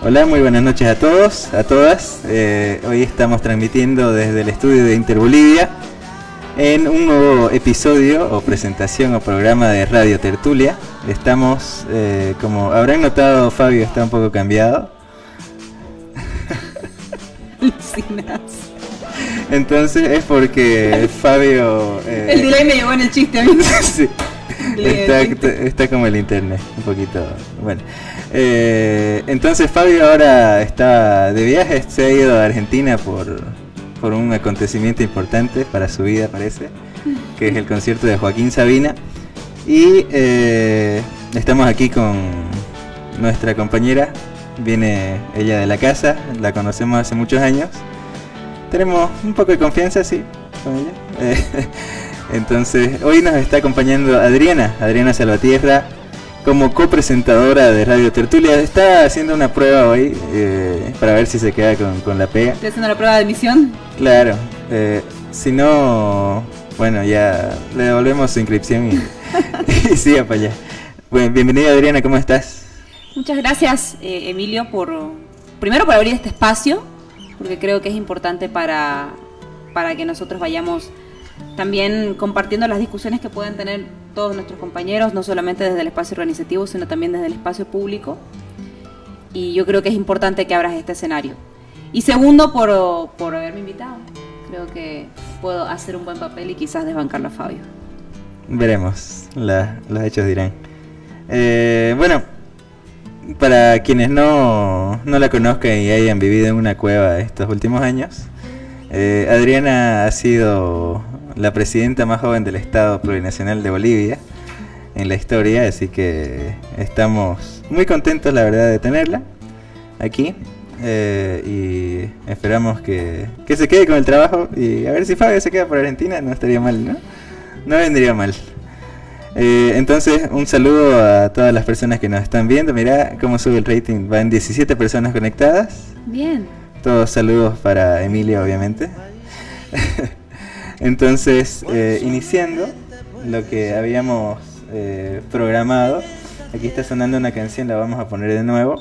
Hola, muy buenas noches a todos, a todas. Hoy estamos transmitiendo desde el estudio de Interbolivia en un nuevo episodio o presentación o programa de Radio Tertulia. Estamos, como habrán notado, Fabio está un poco cambiado. Entonces es porque Fabio... el delay me llevó en el chiste a mí. Sí. Está como el internet, un poquito. Bueno, entonces Fabio ahora está de viaje, se ha ido a Argentina por un acontecimiento importante para su vida, parece, que es el concierto de Joaquín Sabina. Y estamos aquí con nuestra compañera, viene ella de la casa, la conocemos hace muchos años. Tenemos un poco de confianza, sí, con ella. Entonces, hoy nos está acompañando Adriana Salvatierra, como copresentadora de Radio Tertulia. Está haciendo una prueba hoy para ver si se queda con la pega. ¿Estás haciendo la prueba de admisión? Claro, si no, bueno, ya le devolvemos su inscripción y siga para allá. Bueno, bienvenida Adriana, ¿cómo estás? Muchas gracias, Emilio, primero por abrir este espacio, porque creo que es importante para que nosotros vayamos también compartiendo las discusiones que pueden tener todos nuestros compañeros, no solamente desde el espacio organizativo, sino también desde el espacio público. Y yo creo que es importante que abras este escenario. Y segundo, por haberme invitado. Creo que puedo hacer un buen papel y quizás desbancarlo a Fabio. Veremos, los hechos dirán. Bueno, para quienes no la conozcan y hayan vivido en una cueva estos últimos años, Adriana ha sido la presidenta más joven del Estado Plurinacional de Bolivia en la historia, así que estamos muy contentos, la verdad, de tenerla aquí, y esperamos que se quede con el trabajo, y a ver si Fabio se queda por Argentina, no estaría mal, ¿no? No vendría mal. Entonces, un saludo a todas las personas que nos están viendo. Mirá cómo sube el rating, van 17 personas conectadas. Bien. Todos saludos para Emilio, obviamente. Entonces, iniciando lo que habíamos programado, aquí está sonando una canción, la vamos a poner de nuevo,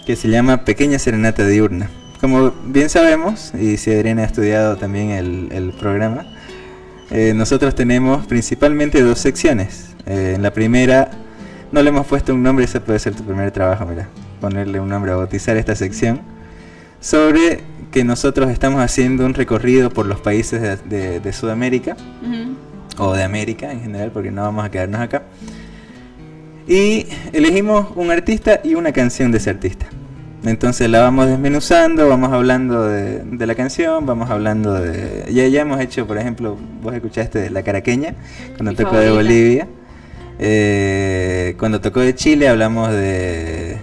que se llama Pequeña Serenata Diurna. Como bien sabemos, y si Adriana ha estudiado también el programa, nosotros tenemos principalmente dos secciones. En la primera, no le hemos puesto un nombre, ese puede ser tu primer trabajo, mira, ponerle un nombre, a bautizar esta sección, sobre que nosotros estamos haciendo un recorrido por los países de Sudamérica, o de América en general, porque no vamos a quedarnos acá, y elegimos un artista y una canción de ese artista. Entonces la vamos desmenuzando, vamos hablando de la canción, vamos hablando de... Ya hemos hecho, por ejemplo, vos escuchaste de La Caraqueña, cuando tocó favorita. De Bolivia. Cuando tocó de Chile hablamos de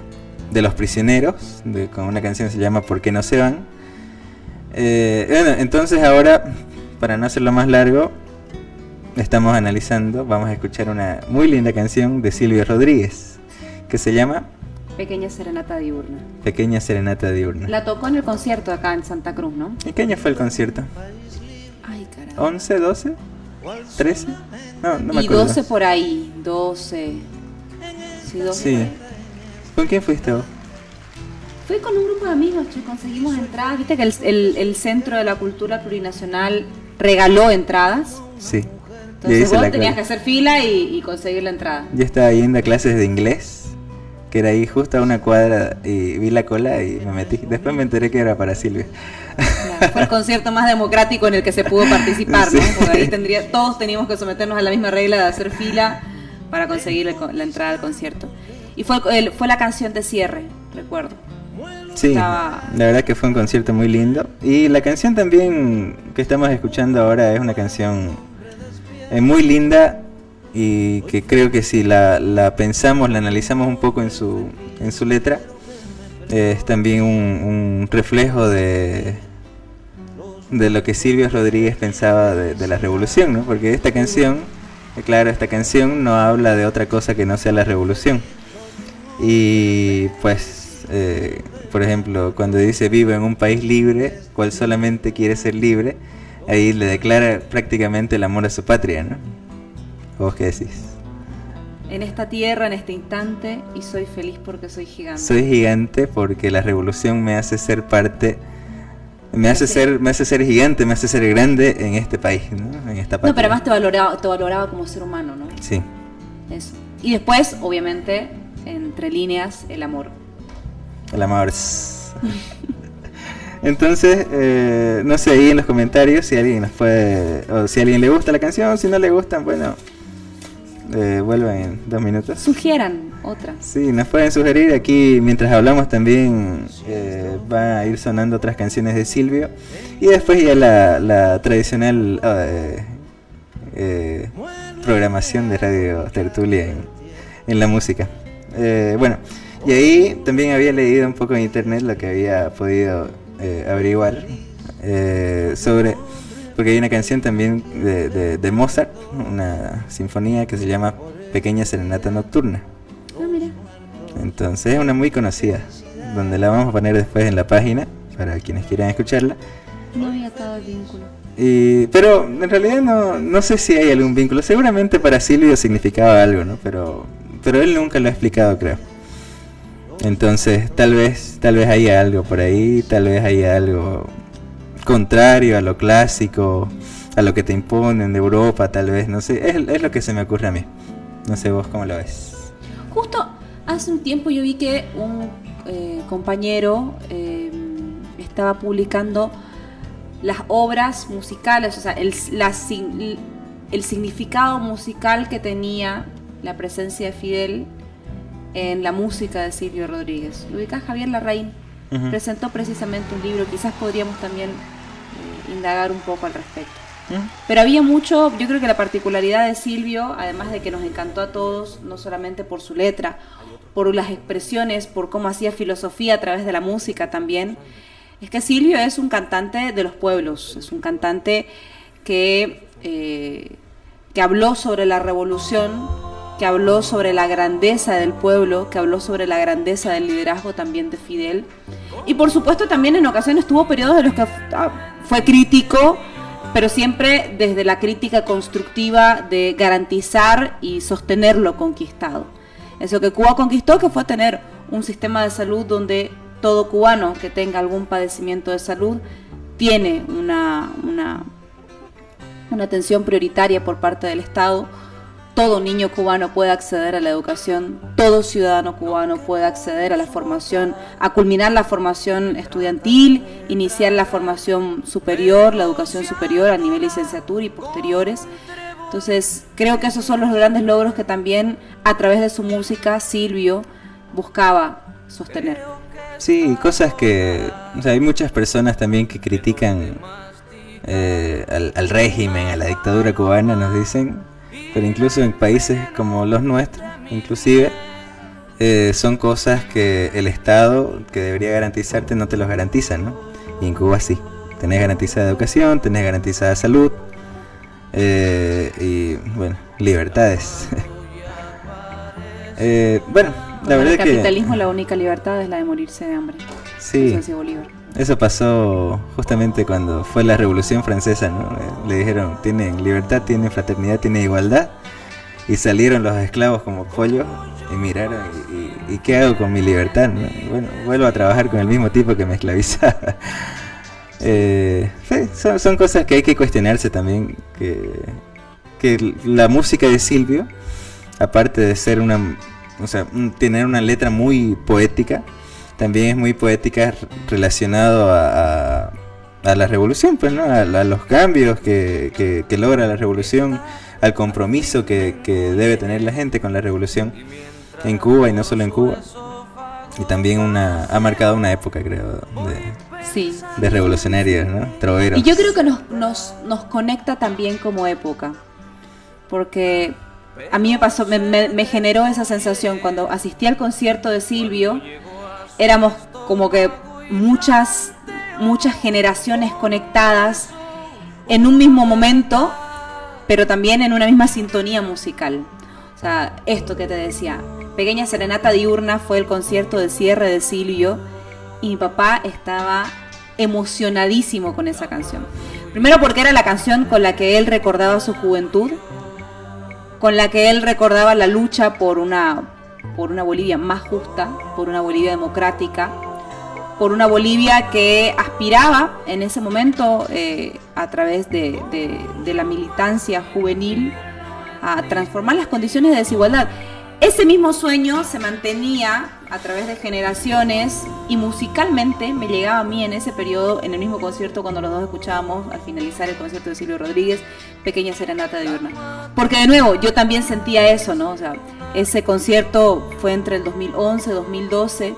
Los Prisioneros, con una canción que se llama ¿Por qué no se van? Bueno, entonces ahora, para no hacerlo más largo, estamos analizando, vamos a escuchar una muy linda canción de Silvio Rodríguez, que se llama... Pequeña Serenata Diurna. Pequeña Serenata Diurna. La tocó en el concierto acá en Santa Cruz, ¿no? ¿Y qué año fue el concierto? Ay, caramba. ¿11, 12, 13? No me acuerdo. Y 12 por ahí, 12. Sí, 12. Sí. ¿Con quién fuiste vos? Fui con un grupo de amigos, che, conseguimos entradas. Viste que el Centro de la Cultura Plurinacional regaló entradas. Sí. Entonces vos tenías que hacer fila y conseguir la entrada. Yo estaba yendo a clases de inglés, que era ahí justo a una cuadra, y vi la cola y me metí. Después me enteré que era para Silvia. Claro, fue el concierto más democrático en el que se pudo participar, ¿no? Porque ahí todos teníamos que someternos a la misma regla de hacer fila para conseguir la entrada al concierto. Y fue la canción de cierre, recuerdo. Sí, la verdad que fue un concierto muy lindo. Y la canción también que estamos escuchando ahora es una canción muy linda, y que creo que si la pensamos, la analizamos un poco en su letra, es también un reflejo de lo que Silvio Rodríguez pensaba de la revolución, ¿no? Porque esta canción, claro, esta canción no habla de otra cosa que no sea la revolución. Y pues, por ejemplo, cuando dice vivo en un país libre, cual solamente quiere ser libre, ahí le declara prácticamente el amor a su patria, ¿no? ¿Vos qué decís? en esta tierra, en este instante, y soy feliz porque soy gigante. Soy gigante porque la revolución me hace ser parte, me hace ser gigante, me hace ser grande en este país, ¿no? En esta patria. No, pero además te valoraba como ser humano, ¿no? Sí. Eso. Y después, obviamente, entre líneas, el amor. El amor. Entonces, no sé, ahí en los comentarios si alguien nos puede, o si a alguien le gusta la canción, si no le gustan, bueno, vuelvan en 2 minutos. Sugieran otra. Sí, nos pueden sugerir. Aquí mientras hablamos también van a ir sonando otras canciones de Silvio. Y después ya la tradicional programación de Radio Tertulia en la música. Bueno, y ahí también había leído un poco en internet lo que había podido averiguar sobre... Porque hay una canción también de Mozart, una sinfonía que se llama Pequeña Serenata Nocturna. Ah, mira. Entonces es una muy conocida, donde la vamos a poner después en la página para quienes quieran escucharla. No había estado el vínculo. Pero en realidad no sé si hay algún vínculo. Seguramente para Silvio significaba algo, ¿no? Pero él nunca lo ha explicado, creo. Entonces tal vez haya algo por ahí, tal vez haya algo contrario a lo clásico, a lo que te imponen de Europa, tal vez, no sé, es lo que se me ocurre a mí. No sé vos cómo lo ves. Justo hace un tiempo yo vi que un compañero estaba publicando las obras musicales, o sea, el significado musical que tenía la presencia de Fidel en la música de Silvio Rodríguez. Lo ubicás, Javier Larraín. Uh-huh. Presentó precisamente un libro, quizás podríamos también indagar un poco al respecto. Uh-huh. Pero había mucho, yo creo que la particularidad de Silvio, además de que nos encantó a todos, no solamente por su letra, por las expresiones, por cómo hacía filosofía a través de la música también, es que Silvio es un cantante de los pueblos, es un cantante que habló sobre la revolución, que habló sobre la grandeza del pueblo, que habló sobre la grandeza del liderazgo también de Fidel. Y por supuesto también en ocasiones tuvo periodos en los que fue crítico, pero siempre desde la crítica constructiva de garantizar y sostener lo conquistado. Eso que Cuba conquistó, que fue tener un sistema de salud donde todo cubano que tenga algún padecimiento de salud tiene una atención prioritaria por parte del Estado. Todo niño cubano puede acceder a la educación, todo ciudadano cubano puede acceder a la formación, a culminar la formación estudiantil, iniciar la formación superior, la educación superior a nivel licenciatura y posteriores. Entonces, creo que esos son los grandes logros que también a través de su música Silvio buscaba sostener. Sí, cosas que... O sea, hay muchas personas también que critican al régimen, a la dictadura cubana, nos dicen... Pero incluso en países como los nuestros, inclusive, son cosas que el Estado, que debería garantizarte, no te los garantiza, ¿no? Y en Cuba sí. Tenés garantizada educación, tenés garantizada salud, y, bueno, libertades. Bueno, la verdad es que... El capitalismo, la única libertad es la de morirse de hambre. Sí. Eso pasó justamente cuando fue la Revolución Francesa, ¿no? Le dijeron, tienen libertad, tienen fraternidad, tienen igualdad. Y salieron los esclavos como pollos y miraron, ¿y qué hago con mi libertad, no? Bueno, vuelvo a trabajar con el mismo tipo que me esclavizaba. Sí, son cosas que hay que cuestionarse también, que la música de Silvio, aparte de ser tener una letra muy poética, también es muy poética relacionado a la revolución, pues, ¿no? A los cambios que logra la revolución, al compromiso que debe tener la gente con la revolución en Cuba y no solo en Cuba. Y también ha marcado una época, creo, de revolucionarios, ¿no? Troveros. Y yo creo que nos conecta también como época, porque a mí me generó esa sensación cuando asistí al concierto de Silvio. Éramos como que muchas generaciones conectadas en un mismo momento, pero también en una misma sintonía musical. O sea, esto que te decía, Pequeña Serenata Diurna fue el concierto de cierre de Silvio y mi papá estaba emocionadísimo con esa canción. Primero porque era la canción con la que él recordaba su juventud, con la que él recordaba la lucha por una Bolivia más justa, por una Bolivia democrática, por una Bolivia que aspiraba en ese momento, a través de la militancia juvenil, a transformar las condiciones de desigualdad. Ese mismo sueño se mantenía a través de generaciones y musicalmente me llegaba a mí en ese periodo, en el mismo concierto, cuando los dos escuchábamos al finalizar el concierto de Silvio Rodríguez, Pequeña Serenata Diurna. Porque de nuevo, yo también sentía eso, ¿no? O sea, ese concierto fue entre el 2011 y 2012,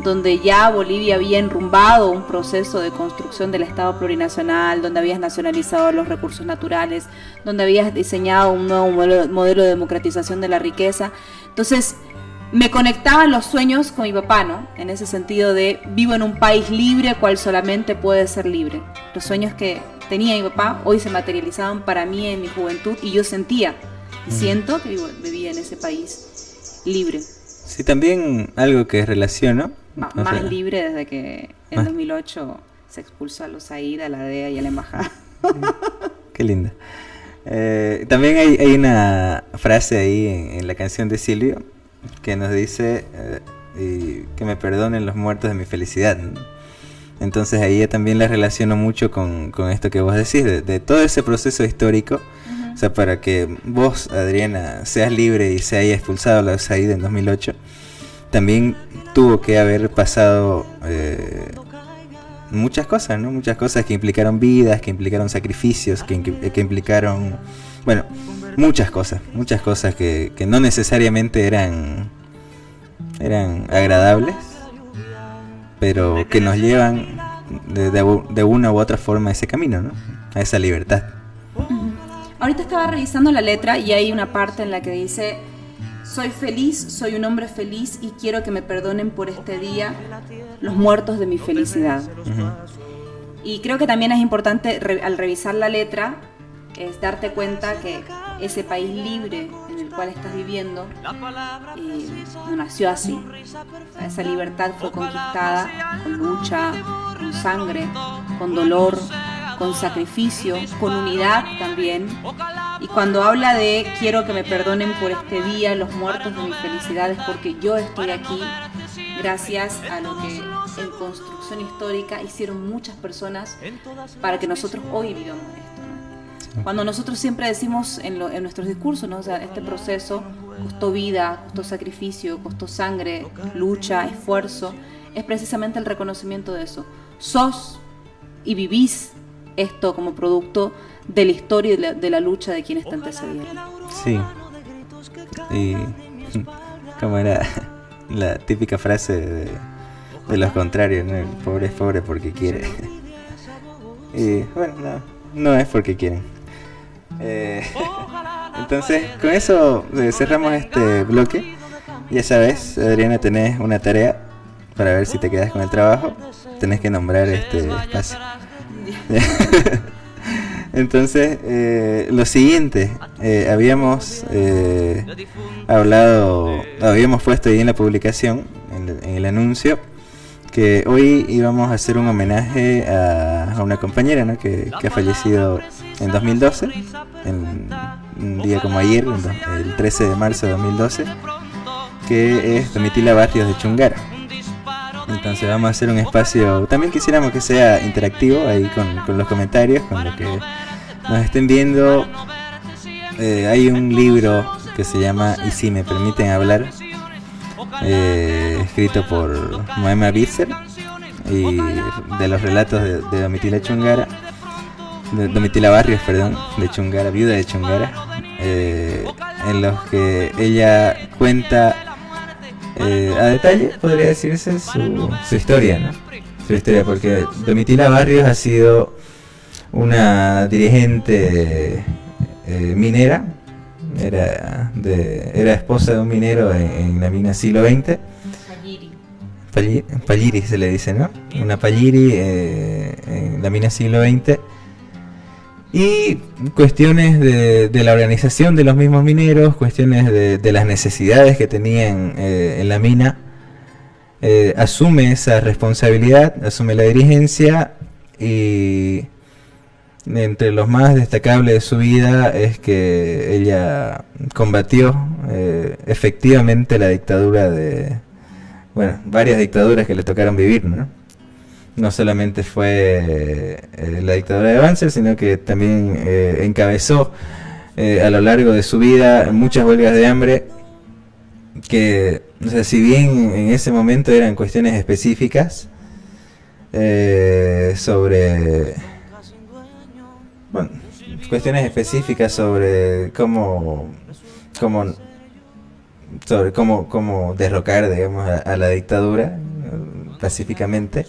donde ya Bolivia había enrumbado un proceso de construcción del Estado plurinacional, donde habías nacionalizado los recursos naturales, donde habías diseñado un nuevo modelo de democratización de la riqueza. Entonces, me conectaban los sueños con mi papá, ¿no? En ese sentido de vivo en un país libre, cual solamente puede ser libre. Los sueños que tenía mi papá hoy se materializaban para mí en mi juventud y yo sentía y siento que vivía en ese país libre. Sí, también algo que relaciono. Más libre desde que en 2008 se expulsó a los AID, a la DEA y a la embajada. Qué linda. También hay una frase ahí en la canción de Silvio que nos dice y que me perdonen los muertos de mi felicidad, ¿no? Entonces ahí yo también la relaciono mucho con esto que vos decís, de todo ese proceso histórico. O sea, para que vos, Adriana, seas libre y se haya expulsado a los AID en 2008, también tuvo que haber pasado muchas cosas, ¿no? Muchas cosas que implicaron vidas, que implicaron sacrificios, que implicaron, bueno, muchas cosas que no necesariamente eran agradables, pero que nos llevan de una u otra forma a ese camino, ¿no? A esa libertad. Ahorita estaba revisando la letra y hay una parte en la que dice: soy feliz, soy un hombre feliz y quiero que me perdonen por este día los muertos de mi felicidad. Y creo que también es importante al revisar la letra es darte cuenta que ese país libre en el cual estás viviendo no nació así. O sea, esa libertad fue conquistada con lucha, con sangre, con dolor, con sacrificio, con unidad también. Y cuando habla de quiero que me perdonen por este día los muertos de mi felicidad, es porque yo estoy aquí gracias a lo que en construcción histórica hicieron muchas personas para que nosotros hoy vivamos esto, ¿no? Cuando nosotros siempre decimos en nuestros discursos, ¿no? O sea, este proceso costó vida, costó sacrificio, costó sangre, lucha, esfuerzo, es precisamente el reconocimiento de eso. Sos y vivís esto como producto de la historia y de la lucha de quienes te antecedieron. Sí. Y como era la típica frase de los contrarios, ¿no? El pobre es pobre porque quiere. Y bueno, no es porque quieren. Entonces, con eso cerramos este bloque. Ya sabes, Adriana, tenés una tarea para ver si te quedas con el trabajo. Tenés que nombrar este espacio. Entonces, lo siguiente, habíamos puesto ahí en la publicación, en el anuncio, que hoy íbamos a hacer un homenaje a una compañera, ¿no? que ha fallecido en 2012, en un día como ayer, el 13 de marzo de 2012, que es Domitila Barrios de Chungara. Entonces vamos a hacer un espacio, también quisiéramos que sea interactivo ahí con los comentarios, con lo que nos estén viendo. Hay un libro que se llama Y si me permiten hablar, escrito por Moema Bitzer, y de los relatos de Domitila Chungara, Domitila Barrios, perdón, de Chungara, viuda de Chungara, en los que ella cuenta a detalle, podría decirse, su historia, ¿no? Su historia, porque Domitila Barrios ha sido una dirigente minera, era esposa de un minero en la mina Siglo XX. Palliri se le dice, ¿no? Una Palliri en la mina Siglo XX. Y cuestiones de la organización de los mismos mineros, cuestiones de las necesidades que tenían en la mina, asume esa responsabilidad, asume la dirigencia y entre los más destacables de su vida es que ella combatió efectivamente la dictadura de, bueno, varias dictaduras que le tocaron vivir, ¿no? No solamente fue la dictadura de Banzer, sino que también encabezó a lo largo de su vida muchas huelgas de hambre que, o sea, si bien en ese momento eran cuestiones específicas sobre, bueno, cuestiones específicas sobre cómo derrocar, digamos, a la dictadura pacíficamente.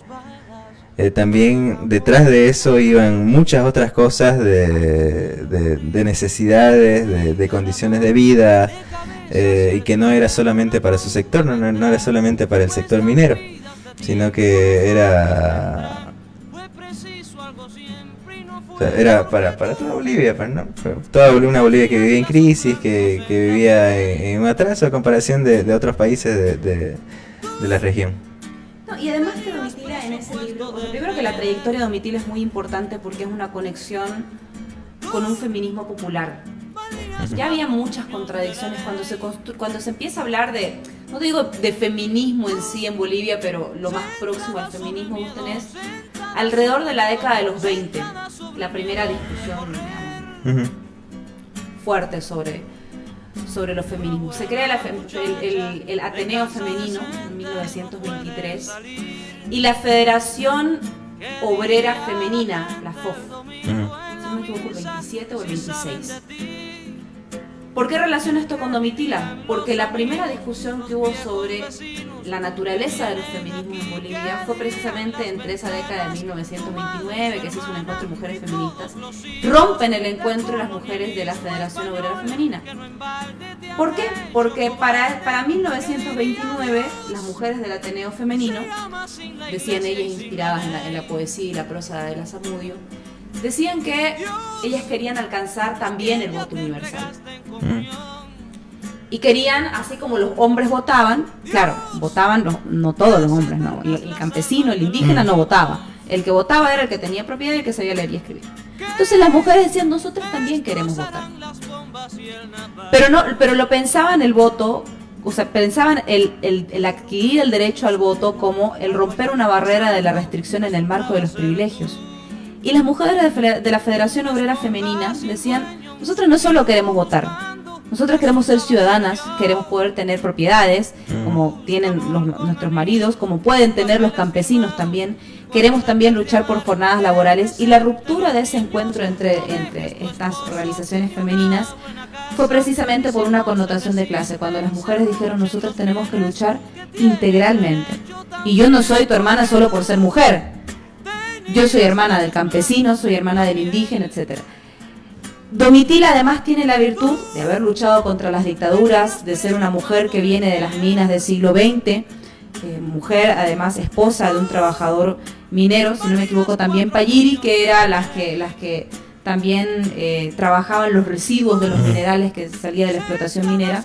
También detrás de eso iban muchas otras cosas de necesidades, de condiciones de vida, y que no era solamente para su sector, no era solamente para el sector minero, sino que era para toda Bolivia, ¿no? Toda una Bolivia que vivía en crisis, que vivía en un atraso a comparación de otros países de la región. No, y además que Domitila en ese libro, bueno, primero que la trayectoria de Domitila es muy importante porque es una conexión con un feminismo popular. Ya había muchas contradicciones cuando se empieza a hablar de, no digo de feminismo en sí en Bolivia, pero lo más próximo al feminismo vos tenés alrededor de la década de los 20, la primera discusión, digamos, fuerte sobre los feminismos. Se crea el Ateneo Femenino en 1923 y la Federación Obrera Femenina, la FOF, si no me equivoco, el 27 o el 26. ¿Por qué relaciona esto con Domitila? Porque la primera discusión que hubo sobre la naturaleza de los feminismos en Bolivia fue precisamente entre esa década de 1929, que se hizo un encuentro de mujeres feministas. Rompen el encuentro las mujeres de la Federación Obrera Femenina. ¿Por qué? Porque para 1929 las mujeres del Ateneo Femenino, decían ellas inspiradas en la poesía y la prosa de la Zamudio, decían que ellas querían alcanzar también el voto universal. Y querían, así como los hombres votaban, claro, votaban no todos los hombres, no, el campesino, el indígena no votaba. El que votaba era el que tenía propiedad y el que sabía leer y escribir. Entonces las mujeres decían, nosotras también queremos votar. Pero lo pensaban el voto, o sea, pensaban el adquirir el derecho al voto como el romper una barrera de la restricción en el marco de los privilegios. Y las mujeres de la Federación Obrera Femenina decían, nosotros no solo queremos votar, nosotros queremos ser ciudadanas, queremos poder tener propiedades, como tienen nuestros maridos, como pueden tener los campesinos también, queremos también luchar por jornadas laborales, y la ruptura de ese encuentro entre estas organizaciones femeninas fue precisamente por una connotación de clase, cuando las mujeres dijeron, nosotros tenemos que luchar integralmente, y yo no soy tu hermana solo por ser mujer. Yo soy hermana del campesino, soy hermana del indígena, etc. Domitila además tiene la virtud de haber luchado contra las dictaduras, de ser una mujer que viene de las minas del siglo XX, mujer además esposa de un trabajador minero, si no me equivoco también Payiri, que era las que también trabajaban los residuos de los minerales que salía de la explotación minera.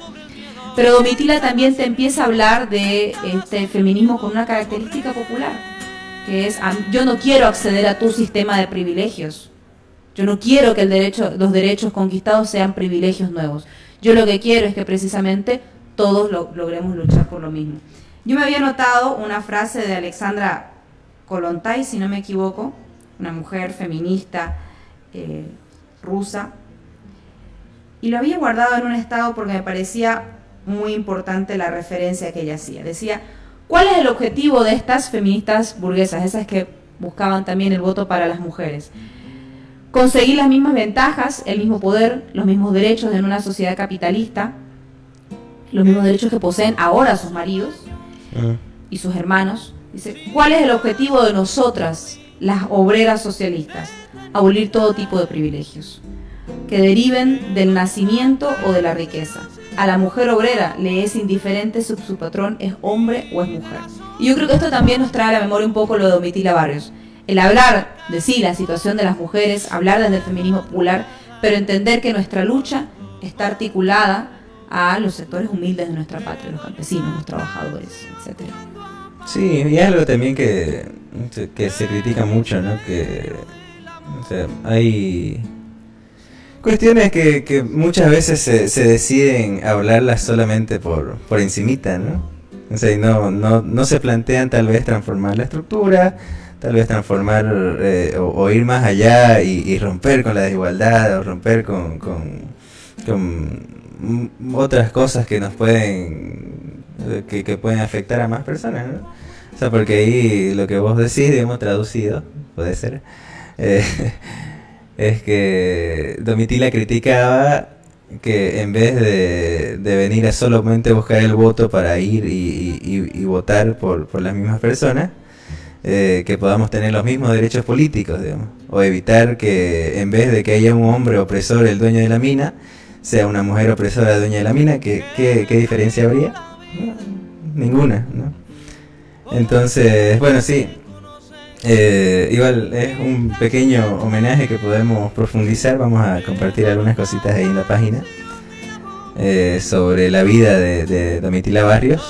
Pero Domitila también te empieza a hablar de este feminismo con una característica popular, que es, yo no quiero acceder a tu sistema de privilegios, yo no quiero que los derechos conquistados sean privilegios nuevos, yo lo que quiero es que precisamente todos logremos luchar por lo mismo. Yo me había notado una frase de Alexandra Kollontai, si no me equivoco, una mujer feminista rusa, y lo había guardado en un estado porque me parecía muy importante la referencia que ella hacía. Decía, ¿cuál es el objetivo de estas feministas burguesas, esas que buscaban también el voto para las mujeres? Conseguir las mismas ventajas, el mismo poder, los mismos derechos en una sociedad capitalista, los mismos derechos que poseen ahora sus maridos y sus hermanos. Dice, ¿cuál es el objetivo de nosotras, las obreras socialistas? Abolir todo tipo de privilegios que deriven del nacimiento o de la riqueza. A la mujer obrera le es indiferente si su patrón es hombre o es mujer. Y yo creo que esto también nos trae a la memoria un poco lo de Domitila Barrios. El hablar de sí, la situación de las mujeres, hablar desde el feminismo popular, pero entender que nuestra lucha está articulada a los sectores humildes de nuestra patria, los campesinos, los trabajadores, etc. Sí, y algo también que se critica mucho, ¿no? Que O sea, hay cuestiones que muchas veces se deciden hablarlas solamente por encimita, ¿no? O sea, y no se plantean tal vez transformar la estructura, tal vez transformar o ir más allá y romper con la desigualdad, o romper con otras cosas que nos pueden que pueden afectar a más personas, ¿no? O sea, porque ahí lo que vos decís, digamos, traducido, puede ser, es que Domitila criticaba que en vez de venir a solamente buscar el voto para ir y votar por las mismas personas, que podamos tener los mismos derechos políticos, digamos, o evitar que en vez de que haya un hombre opresor, el dueño de la mina, sea una mujer opresora, dueña de la mina. ¿Qué diferencia habría? No, ninguna, ¿no? Entonces, bueno, sí, igual es un pequeño homenaje que podemos profundizar. Vamos a compartir algunas cositas ahí en la página sobre la vida de Domitila Barrios.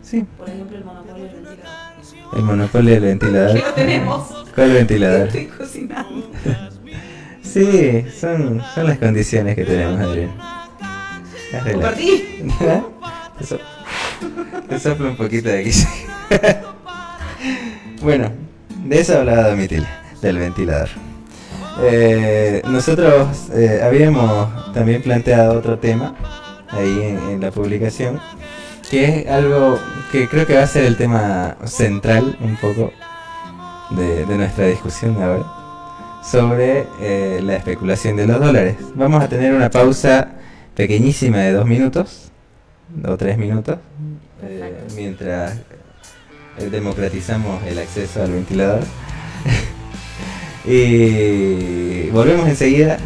Sí. Por ejemplo, el monopolio del ventilador. El monopolio del ventilador. ¿Qué lo tenemos? ¿Cuál ventilador? Estoy cocinando. Sí, son las condiciones que tenemos, Adrián. ¿Compartí? Te soplo un poquito de aquí. Bueno, de eso hablaba Domitila, del ventilador. Nosotros habíamos también planteado otro tema ahí en la publicación, que es algo que creo que va a ser el tema central un poco de nuestra discusión ahora, sobre la especulación de los dólares. Vamos a tener una pausa pequeñísima de 2 minutos o 3 minutos, mientras democratizamos el acceso al ventilador. Y volvemos enseguida.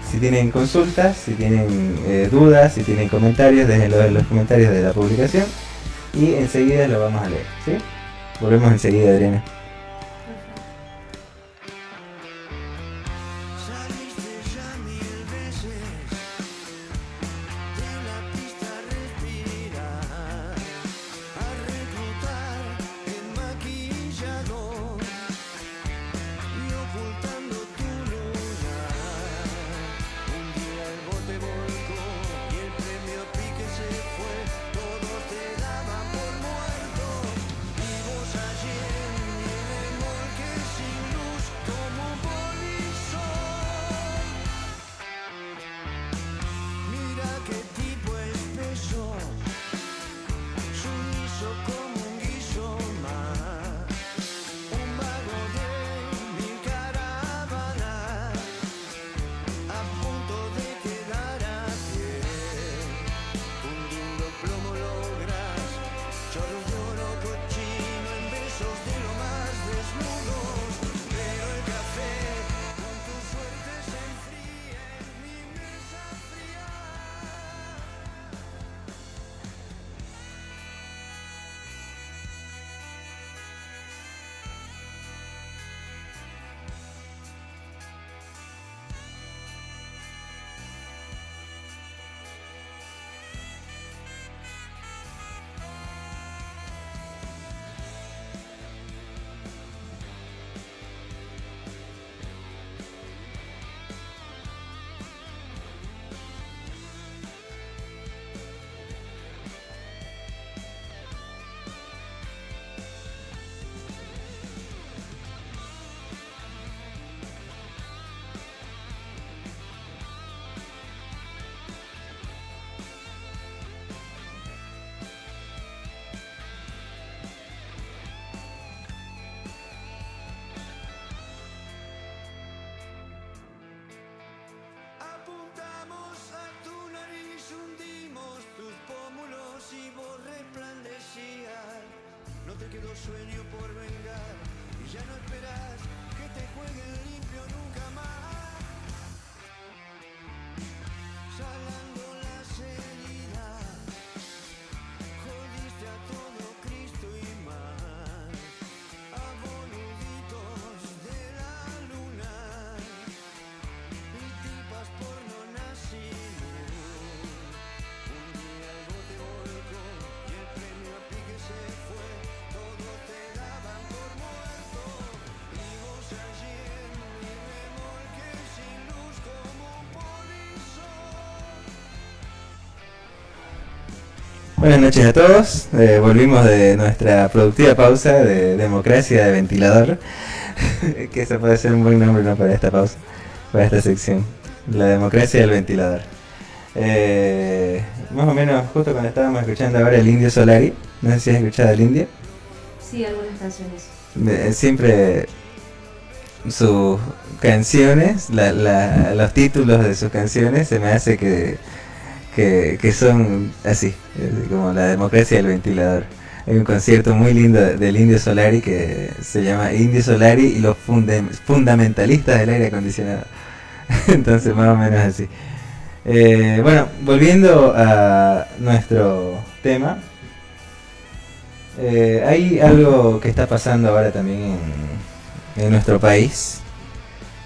Si tienen consultas, si tienen dudas, si tienen comentarios, déjenlo en los comentarios de la publicación y enseguida lo vamos a leer, ¿sí? Volvemos enseguida, Adriana. Sueño por vengar y ya no esperas que te jueguen limpio nunca más. Salando las heridas, jodiste a todo Cristo y más, a boluditos de la luna y tipas porno nazi. Un día algo te volcó y el premio a pique se fue. Todos te daban por muerto. Buenas noches a todos. Volvimos de nuestra productiva pausa de democracia de ventilador. Que eso puede ser un buen nombre, ¿no? Para esta pausa, para esta sección. La democracia del ventilador. Más o menos justo cuando estábamos escuchando ahora el Indio Solari. No sé si has escuchado el Indio. Sí, algunas canciones. Siempre sus canciones, los títulos de sus canciones se me hace que son así, como la democracia del ventilador. Hay un concierto muy lindo del Indio Solari que se llama Indio Solari y los fundamentalistas del aire acondicionado. Entonces más o menos así. Bueno, volviendo a nuestro tema, hay algo que está pasando ahora también en nuestro país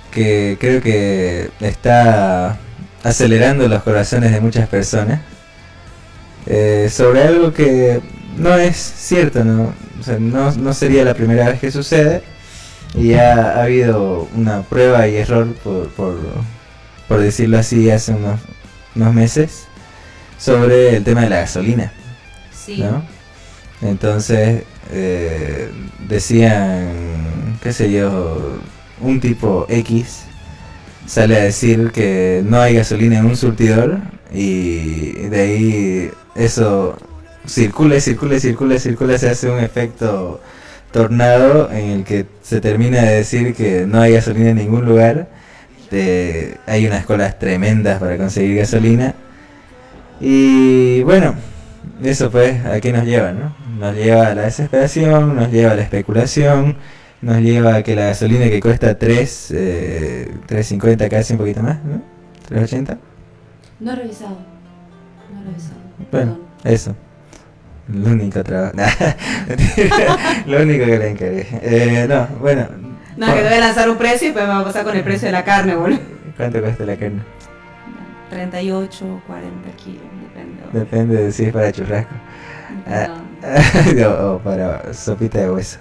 que creo que está acelerando los corazones de muchas personas, sobre algo que no es cierto, ¿no? O sea, no sería la primera vez que sucede, y ya ha habido una prueba y error, por decirlo así, hace unos meses, sobre el tema de la gasolina, Sí. ¿no? Entonces decían, qué sé yo, un tipo X sale a decir que no hay gasolina en un surtidor, y de ahí eso circula, se hace un efecto tornado en el que se termina de decir que no hay gasolina en ningún lugar. Hay unas colas tremendas para conseguir gasolina, y bueno, eso pues a qué nos lleva, ¿no? Nos lleva a la desesperación, nos lleva a la especulación, nos lleva a que la gasolina que cuesta 3.50 casi un poquito más, ¿no? 3.80. No he revisado. Bueno, Perdón. eso. Lo único trabajo. Lo único que le encargué. No, bueno. No, que te voy a lanzar un precio y después me va a pasar con el precio de la carne, boludo. ¿Cuánto cuesta la carne? 38, 40 kilos, depende. Depende de si es para churrasco. O para sopita de hueso.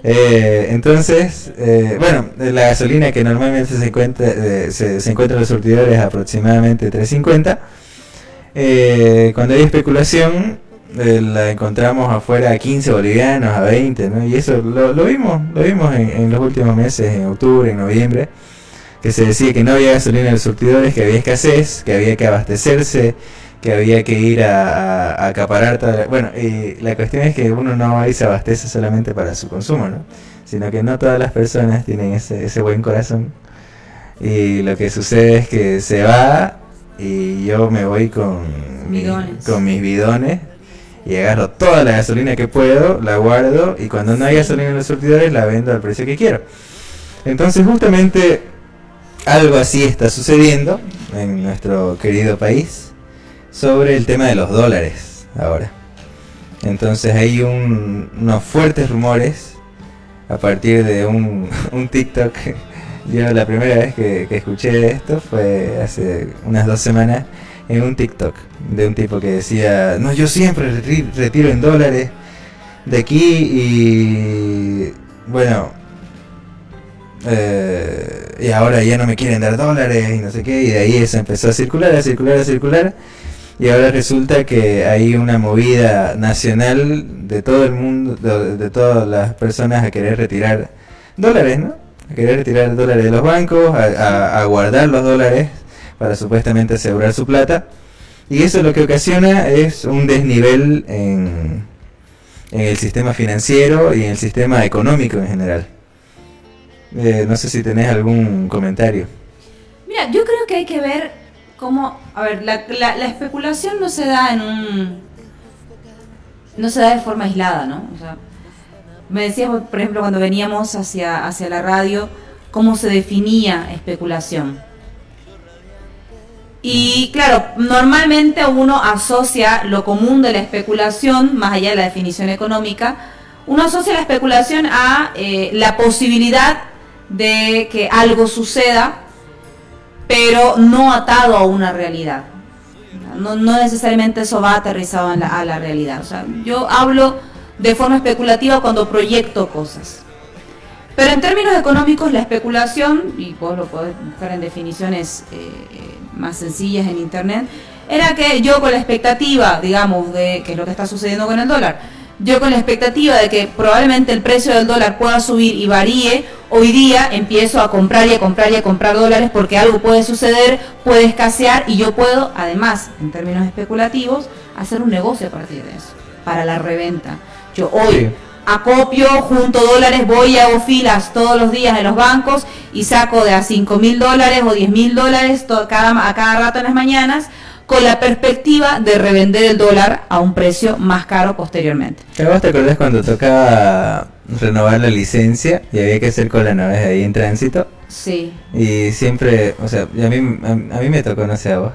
Entonces, bueno, la gasolina que normalmente se encuentra en los surtidores es aproximadamente 3.50. Cuando hay especulación, la encontramos afuera a 15 bolivianos, a 20, ¿no? Y eso lo vimos en los últimos meses, en octubre, en noviembre, que se decía que no había gasolina en los surtidores, que había escasez, que había que abastecerse, que había que ir a acaparar toda bueno, y la cuestión es que uno no va y se abastece solamente para su consumo, ¿no? Sino que no todas las personas tienen ese buen corazón, y lo que sucede es que se va, y yo me voy con mis bidones y agarro toda la gasolina que puedo, la guardo, y cuando no hay gasolina en los surtidores la vendo al precio que quiero. Entonces justamente algo así está sucediendo en nuestro querido país sobre el tema de los dólares ahora. Entonces hay unos fuertes rumores a partir de un TikTok. Yo la primera vez que escuché esto fue hace unas 2 semanas en un TikTok de un tipo que decía: no, yo siempre retiro en dólares de aquí, y bueno, y ahora ya no me quieren dar dólares y no sé qué, y de ahí eso empezó a circular, y ahora resulta que hay una movida nacional de todo el mundo, de todas las personas a querer retirar dólares, ¿no? A querer retirar dólares de los bancos, a guardar los dólares para supuestamente asegurar su plata, y eso lo que ocasiona es un desnivel en el sistema financiero y en el sistema económico en general. No sé si tenés algún comentario. Mira, yo creo que hay que ver cómo, a ver, la especulación no se da no se da de forma aislada, ¿no? O sea, me decías, por ejemplo, cuando veníamos hacia la radio, cómo se definía especulación. Y claro, normalmente uno asocia lo común de la especulación, más allá de la definición económica, uno asocia la especulación a la posibilidad de que algo suceda, pero no atado a una realidad. No necesariamente eso va aterrizado a la realidad. O sea, yo hablo de forma especulativa cuando proyecto cosas. Pero en términos económicos, la especulación, y vos lo podés buscar en definiciones más sencillas en internet, era que yo con la expectativa, digamos, de que es lo que está sucediendo con el dólar, yo con la expectativa de que probablemente el precio del dólar pueda subir y varíe, hoy día empiezo a comprar y a comprar y a comprar dólares porque algo puede suceder, puede escasear y yo puedo, además, en términos especulativos, hacer un negocio a partir de eso, para la reventa. Yo hoy Sí. acopio, junto dólares, voy y hago filas todos los días en los bancos y saco de a $5.000 o $10.000 a cada rato en las mañanas, con la perspectiva de revender el dólar a un precio más caro posteriormente. ¿Vos te acordás cuando tocaba renovar la licencia y había que hacer cola una vez ahí en tránsito? Sí. Y siempre, o sea, y a mí me tocó, no sé a vos,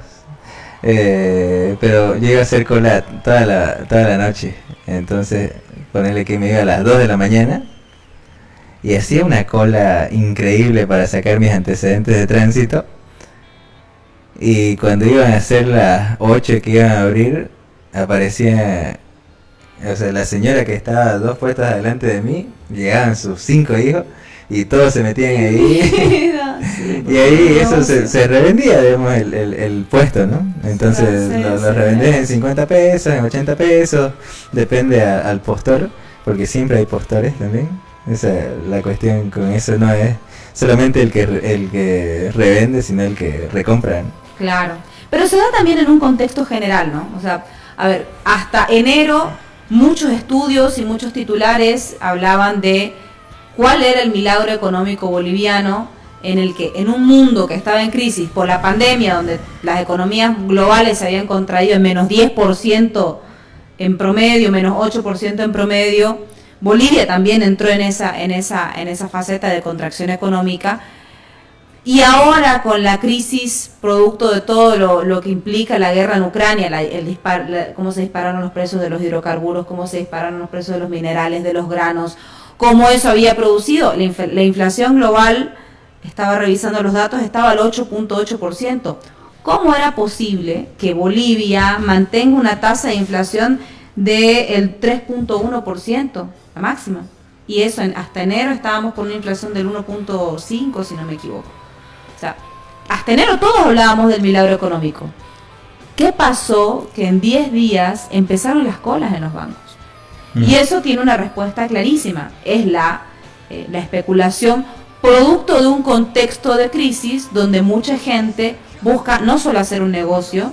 pero yo iba a hacer cola toda la noche. Entonces, ponele que me iba a las 2 de la mañana y hacía una cola increíble para sacar mis antecedentes de tránsito. Y cuando iban a ser las 8 que iban a abrir, aparecía, o sea, la señora que estaba 2 puestas adelante de mí, llegaban sus 5 hijos y todos se metían ahí. Y ahí eso se revendía, digamos, el puesto, ¿no? Entonces lo revendés en 50 pesos, en 80 pesos, depende al postor, porque siempre hay postores también. Esa, la cuestión con eso no es solamente el que revende, sino el que recompra, ¿no? Claro, pero se da también en un contexto general, ¿no? O sea, a ver, hasta enero muchos estudios y muchos titulares hablaban de cuál era el milagro económico boliviano en el que en un mundo que estaba en crisis por la pandemia, donde las economías globales se habían contraído en menos 10% en promedio, menos 8% en promedio, Bolivia también entró en esa faceta de contracción económica. Y ahora con la crisis, producto de todo lo que implica la guerra en Ucrania, cómo se dispararon los precios de los hidrocarburos, cómo se dispararon los precios de los minerales, de los granos, cómo eso había producido. La inflación global, estaba revisando los datos, estaba al 8.8%. ¿Cómo era posible que Bolivia mantenga una tasa de inflación del 3.1%, la máxima? Y eso hasta enero estábamos con una inflación del 1.5, si no me equivoco. O sea, hasta enero todos hablábamos del milagro económico. ¿Qué pasó? Que en 10 días empezaron las colas en los bancos. Y eso tiene una respuesta clarísima. Es la especulación producto de un contexto de crisis donde mucha gente busca no solo hacer un negocio,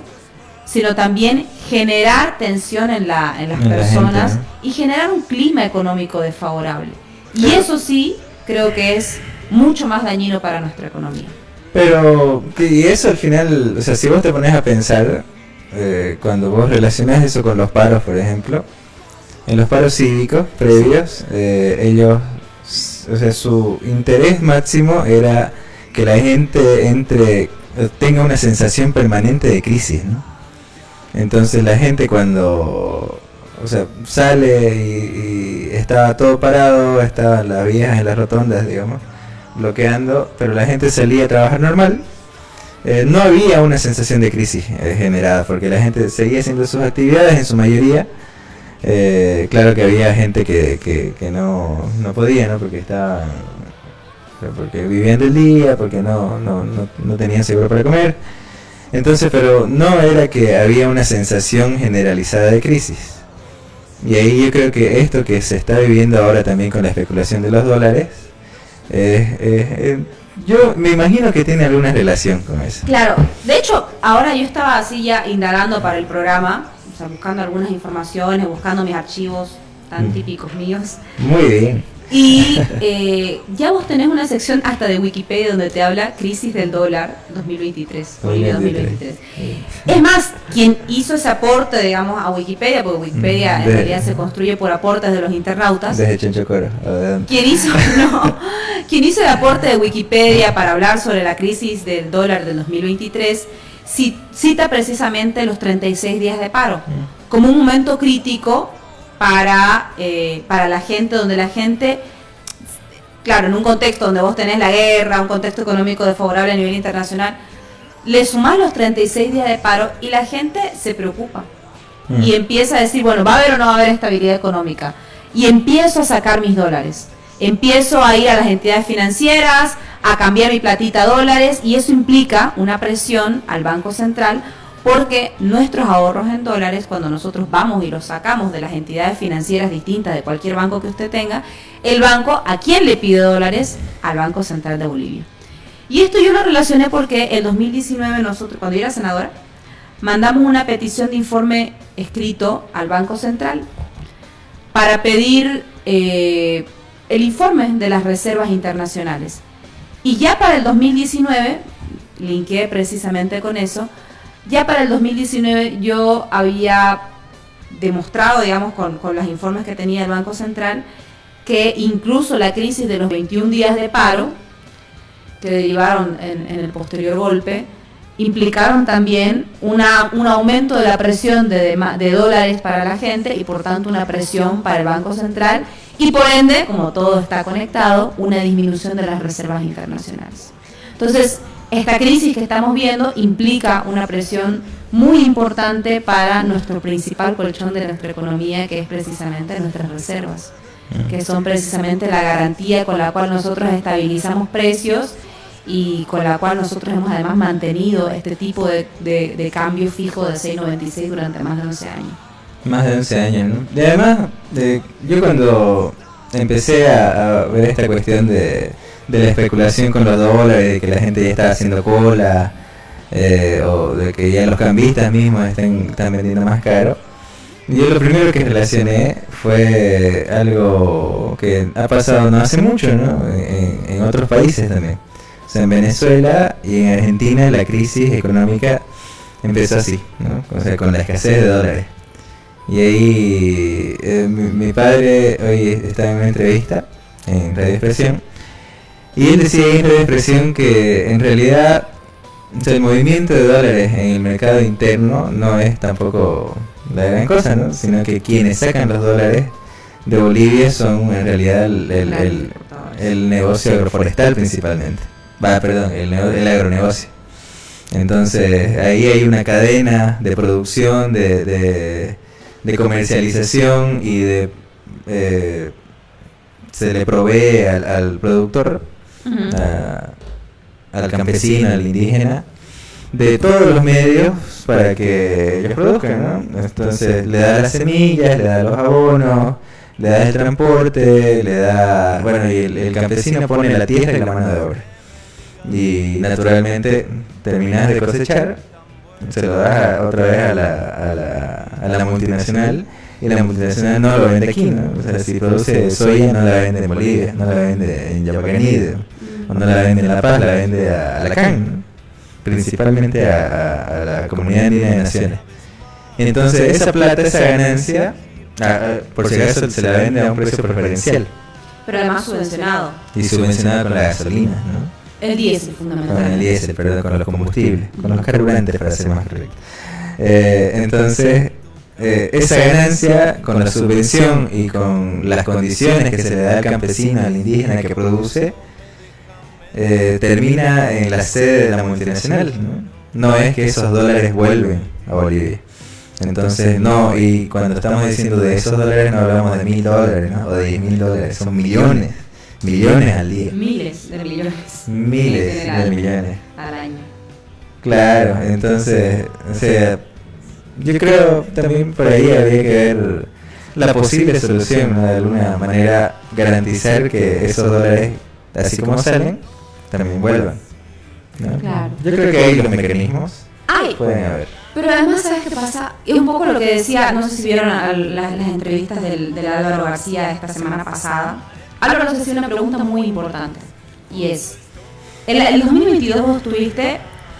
sino también generar tensión en las personas, gente, ¿no? Y generar un clima económico desfavorable. Y eso sí, creo que es mucho más dañino para nuestra economía. Pero, y eso al final, o sea, si vos te pones a pensar, cuando vos relacionás eso con los paros, por ejemplo, en los paros cívicos previos, ellos, o sea, su interés máximo era que la gente tenga una sensación permanente de crisis, ¿no? Entonces la gente cuando, o sea, sale y estaba todo parado, estaban las vías en las rotondas, digamos, bloqueando, pero la gente salía a trabajar normal, no había una sensación de crisis generada, porque la gente seguía haciendo sus actividades en su mayoría. Claro que había gente que no podía, ¿no? Porque vivían del día, porque no tenían seguro para comer. Entonces, pero no era que había una sensación generalizada de crisis. Y ahí yo creo que esto que se está viviendo ahora también con la especulación de los dólares, yo me imagino que tiene alguna relación con eso. Claro, de hecho, ahora yo estaba así ya indagando para el programa, o sea, buscando algunas informaciones, buscando mis archivos tan típicos míos. Muy bien. Y ya vos tenés una sección hasta de Wikipedia donde te habla crisis del dólar 2023, Bolivia 2023. Es más, quien hizo ese aporte, digamos, a Wikipedia, porque Wikipedia en realidad se construye por aportes de los internautas. Desde Chenchocoro, adelante. Quien hizo el aporte de Wikipedia para hablar sobre la crisis del dólar del 2023, cita precisamente los 36 días de paro como un momento crítico para la gente, donde la gente, claro, en un contexto donde vos tenés la guerra, un contexto económico desfavorable a nivel internacional, le sumás los 36 días de paro y la gente se preocupa y empieza a decir, bueno, ¿va a haber o no va a haber estabilidad económica? Y empiezo a sacar mis dólares, empiezo a ir a las entidades financieras, a cambiar mi platita a dólares, y eso implica una presión al Banco Central, porque nuestros ahorros en dólares, cuando nosotros vamos y los sacamos de las entidades financieras distintas de cualquier banco que usted tenga, el banco, ¿a quién le pide dólares? Al Banco Central de Bolivia. Y esto yo lo relacioné porque el 2019 nosotros, cuando yo era senadora, mandamos una petición de informe escrito al Banco Central para pedir el informe de las reservas internacionales. Y ya para el 2019, linkeé precisamente con eso, ya para el 2019 yo había demostrado, digamos, con los informes que tenía el Banco Central, que incluso la crisis de los 21 días de paro, que derivaron en el posterior golpe, implicaron también un aumento de la presión de dólares para la gente y por tanto una presión para el Banco Central y por ende, como todo está conectado, una disminución de las reservas internacionales. Entonces, esta crisis que estamos viendo implica una presión muy importante para nuestro principal colchón de nuestra economía, que es precisamente nuestras reservas, que son precisamente la garantía con la cual nosotros estabilizamos precios y con la cual nosotros hemos además mantenido este tipo de cambio fijo de 6.96 durante más de 11 años. Más de 11 años, ¿no? Y además, yo cuando empecé a ver esta cuestión de la especulación con los dólares, de que la gente ya estaba haciendo cola, o de que ya los cambistas mismos están vendiendo más caro, yo lo primero que relacioné fue algo que ha pasado no hace mucho, ¿no? En otros países también. O sea, en Venezuela y en Argentina la crisis económica empezó así, ¿no? O sea, con la escasez de dólares. Y ahí mi padre hoy estaba en una entrevista en Radio Expresión y él decía en Radio Expresión que en realidad, o sea, el movimiento de dólares en el mercado interno no es tampoco la gran cosa, ¿no? Sino que quienes sacan los dólares de Bolivia son en realidad el negocio agroforestal principalmente. El agronegocio. Entonces ahí hay una cadena de producción, de comercialización y se le provee al productor, al campesino, al indígena, de todos los medios para que ellos produzcan, ¿no? Entonces le da las semillas, le da los abonos, le da el transporte, le da, bueno, y el campesino pone la tierra y la mano de obra. Y naturalmente terminas de cosechar, se lo das otra vez a la multinacional, y la multinacional no lo vende aquí, ¿no? O sea, si produce soya no la vende en Bolivia, no la vende en Yapacaní, o no la vende en La Paz, la vende a Alacán, ¿no? Principalmente a la comunidad andina de naciones. Entonces esa plata, esa ganancia, por si acaso se la vende a un precio preferencial. Pero además subvencionado. Y subvencionado con la gasolina, ¿no? El diésel, fundamentalmente. Con el diésel, perdón, con los combustibles, con los carburantes, para ser más correcto. Entonces, esa ganancia, con la subvención y con las condiciones que se le da al campesino, al indígena que produce, termina en la sede de la multinacional, ¿no? No es que esos dólares vuelven a Bolivia. Entonces, no, y cuando estamos diciendo de esos dólares no hablamos de $1.000, ¿no? O de $10.000, son millones al día. Miles de millones. Miles de millones al año. Claro, entonces, o sea, yo creo también por ahí habría que ver la posible solución, ¿no? De alguna manera garantizar que esos dólares, así como salen, también vuelvan, ¿no? Claro. Yo creo que ahí los mecanismos pueden haber. Pero además, ¿sabes qué pasa? Es un poco lo que decía, no sé si vieron las entrevistas del Álvaro García esta semana pasada. Álvaro nos hacía una pregunta muy importante, y es, en el 2022 vos tuviste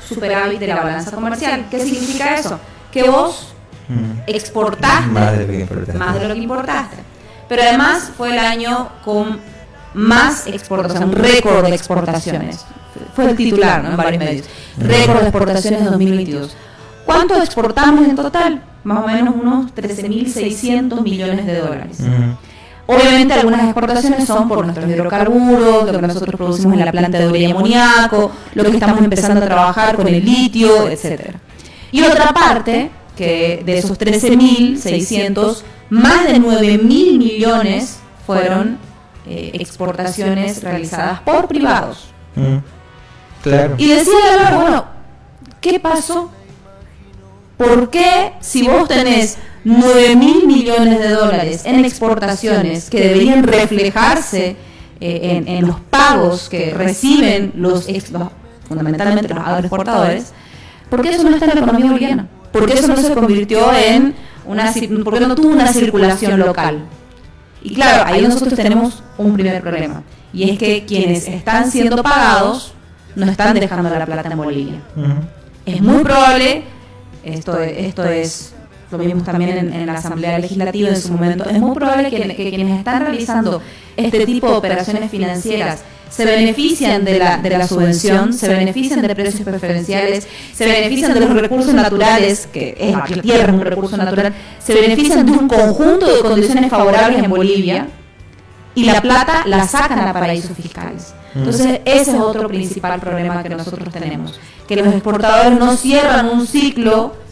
superávit de la balanza comercial. ¿Qué significa eso? Que vos exportaste más de lo que importaste. Pero además fue el año con más exportación, récord de exportaciones. Fue el titular, ¿no? En varios medios. Récord de exportaciones de 2022. ¿Cuánto exportamos en total? Más o menos unos 13.600 millones de dólares. Obviamente algunas exportaciones son por nuestros hidrocarburos, lo que nosotros producimos en la planta de urea y amoníaco, lo que estamos empezando a trabajar con el litio, etcétera. Y otra parte, que de esos 13.600, más de 9.000 millones fueron exportaciones realizadas por privados. Claro. Y decía Álvaro, bueno, ¿qué pasó? ¿Por qué si vos tenés 9.000 millones de dólares en exportaciones que deberían reflejarse en los pagos que reciben fundamentalmente los agroexportadores, ¿por qué eso no está en la economía boliviana? ¿Por qué eso no se convirtió en por qué no tuvo una circulación local? Y claro, ahí nosotros tenemos un primer problema, y es que quienes están siendo pagados no están dejando la plata en Bolivia. Es muy probable, esto es lo vimos también en la Asamblea Legislativa en su momento, es muy probable que quienes están realizando este tipo de operaciones financieras se benefician de la subvención, se benefician de precios preferenciales, se benefician de los recursos naturales, que es la tierra, un recurso natural, se benefician de un conjunto de condiciones favorables en Bolivia, y la plata la sacan a paraísos fiscales. Entonces ese es otro principal problema que nosotros tenemos, que los exportadores no cierran un ciclo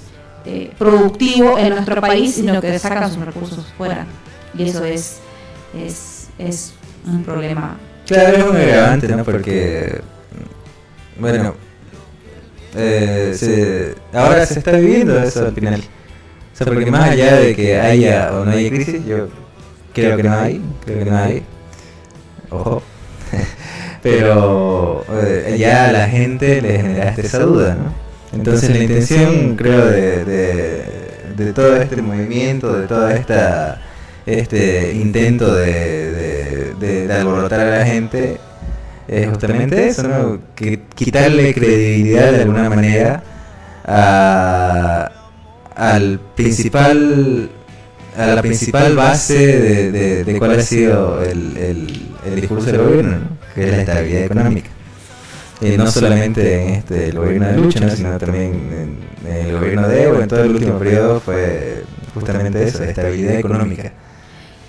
productivo en nuestro país, sino que sacan sus recursos fuera, y eso es un problema. Claro, es un agravante, ¿no? Porque, bueno, ahora se está viviendo eso al final. O sea, porque más allá de que haya o no haya crisis, yo creo que no hay. Ojo. Pero ya a la gente le generaste esa duda, ¿no? Entonces la intención, creo, de todo este movimiento, de toda este intento de alborotar a la gente, es justamente eso, ¿no? Que quitarle credibilidad de alguna manera a la principal base de cuál ha sido el discurso del gobierno, ¿no? Que es la estabilidad económica. No solamente en el gobierno de Lucha, ¿no? Sino también en el gobierno de Evo, en todo el último periodo fue justamente eso, estabilidad económica.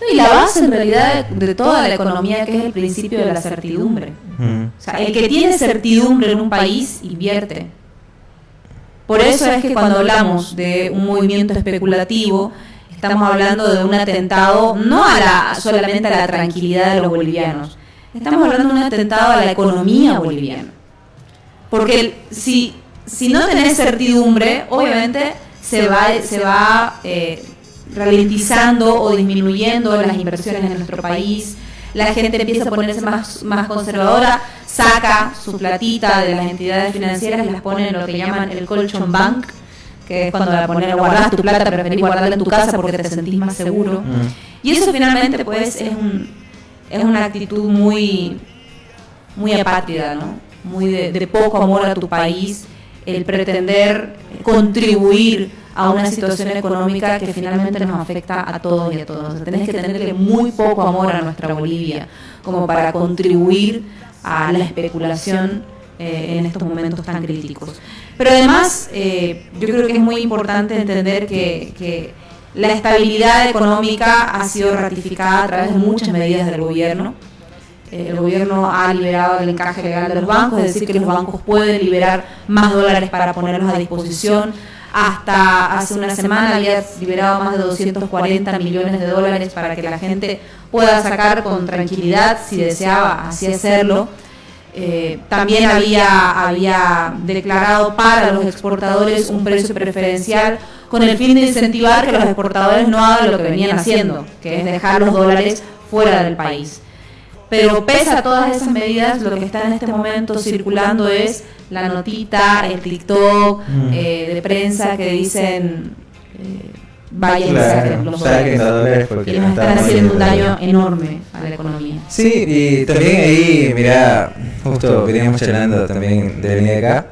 Y la base en realidad de toda la economía, que es el principio de la certidumbre. O sea, el que tiene certidumbre en un país invierte. Por eso es que cuando hablamos de un movimiento especulativo, estamos hablando de un atentado no solamente a la tranquilidad de los bolivianos, estamos hablando de un atentado a la economía boliviana. Porque si no tenés certidumbre, obviamente se va ralentizando o disminuyendo las inversiones en nuestro país, la gente empieza a ponerse más conservadora, saca su platita de las entidades financieras y las pone en lo que llaman el colchón bank, que es cuando guardás tu plata, preferís guardarla en tu casa porque te sentís más seguro. Y eso finalmente pues es una actitud muy apátrida, ¿no? Muy de poco amor a tu país, el pretender contribuir a una situación económica que finalmente nos afecta a todos y a todas. O sea, tenés que tenerle muy poco amor a nuestra Bolivia como para contribuir a la especulación en estos momentos tan críticos. Pero además, yo creo que es muy importante entender que la estabilidad económica ha sido ratificada a través de muchas medidas del gobierno. El gobierno ha liberado el encaje legal de los bancos, es decir, que los bancos pueden liberar más dólares para ponerlos a disposición. Hasta hace una semana había liberado más de 240 millones de dólares para que la gente pueda sacar con tranquilidad, si deseaba así hacerlo. También había declarado para los exportadores un precio preferencial con el fin de incentivar que los exportadores no hagan lo que venían haciendo, que es dejar los dólares fuera del país. Pero pese a todas esas medidas, lo que está en este momento circulando es la notita, el TikTok de prensa que dicen vayan y saquen los dólares porque nos están haciendo un daño enorme a la economía. Sí, y también ahí, mira, justo veníamos charlando también de venir acá,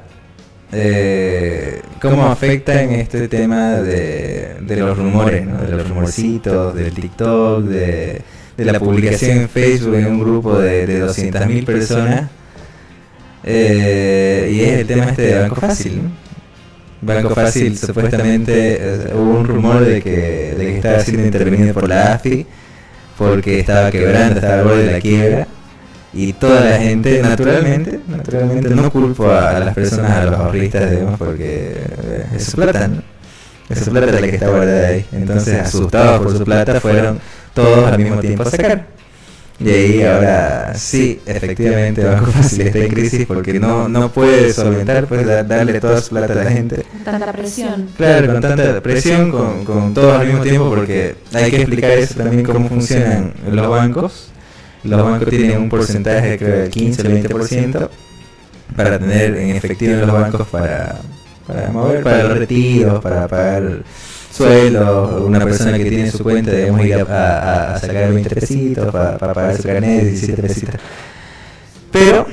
cómo afecta en este tema de los rumores, ¿no? De los rumorcitos, del TikTok, de la publicación en Facebook en un grupo de 200.000 personas, y es el tema de Banco Fácil, ¿no? Banco Fácil supuestamente hubo un rumor de que estaba siendo intervenido por la AFI porque estaba quebrando, estaba al borde de la quiebra, y toda la gente naturalmente no culpo a las personas, a los ahorristas, digamos, porque es su plata, ¿no? Es su plata la que está guardada ahí. Entonces, asustados por su plata, fueron todos al mismo tiempo a sacar. Y ahí ahora sí, efectivamente Banco Fácil está en crisis porque no puede solventar, pues darle toda su plata a la gente. Tanta presión. Claro, con tanta presión, con todos al mismo tiempo, porque hay que explicar eso también, cómo funcionan los bancos. Los bancos tienen un porcentaje, creo, del 15 o 20% para tener en efectivo en los bancos para mover, para los retiros, para pagar sueldos. Una persona que tiene su cuenta, debemos ir a sacar 20 pesitos para pagar su carnet de 17 pesitos. Pero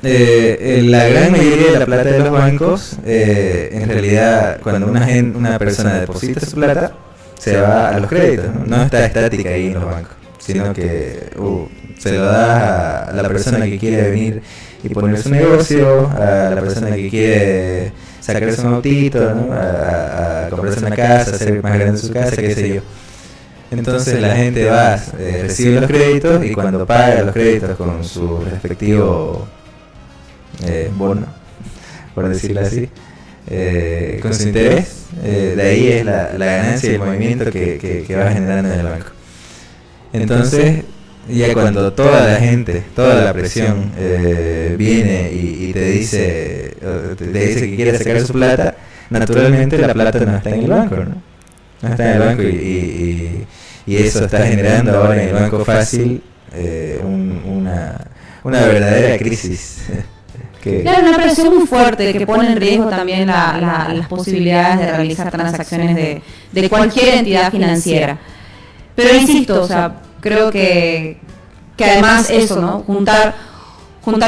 la gran mayoría de la plata de los bancos, en realidad, cuando una persona deposita su plata, se va a los créditos, no está estática ahí en los bancos, sino que se lo da a la persona que quiere venir y poner su negocio, a la persona que quiere sacarse un autito, ¿no? a comprarse una casa, hacer más grande su casa, qué sé yo. Entonces la gente va, recibe los créditos y cuando paga los créditos con su respectivo bono, por decirlo así, con su interés, de ahí es la ganancia y el movimiento que va generando en el banco. Entonces, ya cuando toda la gente, toda la presión viene y te dice que quiere sacar su plata, naturalmente la plata no está en el banco, ¿no? No está en el banco y eso está generando ahora en el Banco Fácil una verdadera crisis. Claro, una presión muy fuerte que pone en riesgo también las posibilidades de realizar transacciones de cualquier entidad financiera. Pero insisto, o sea, creo que además eso, ¿no? Juntar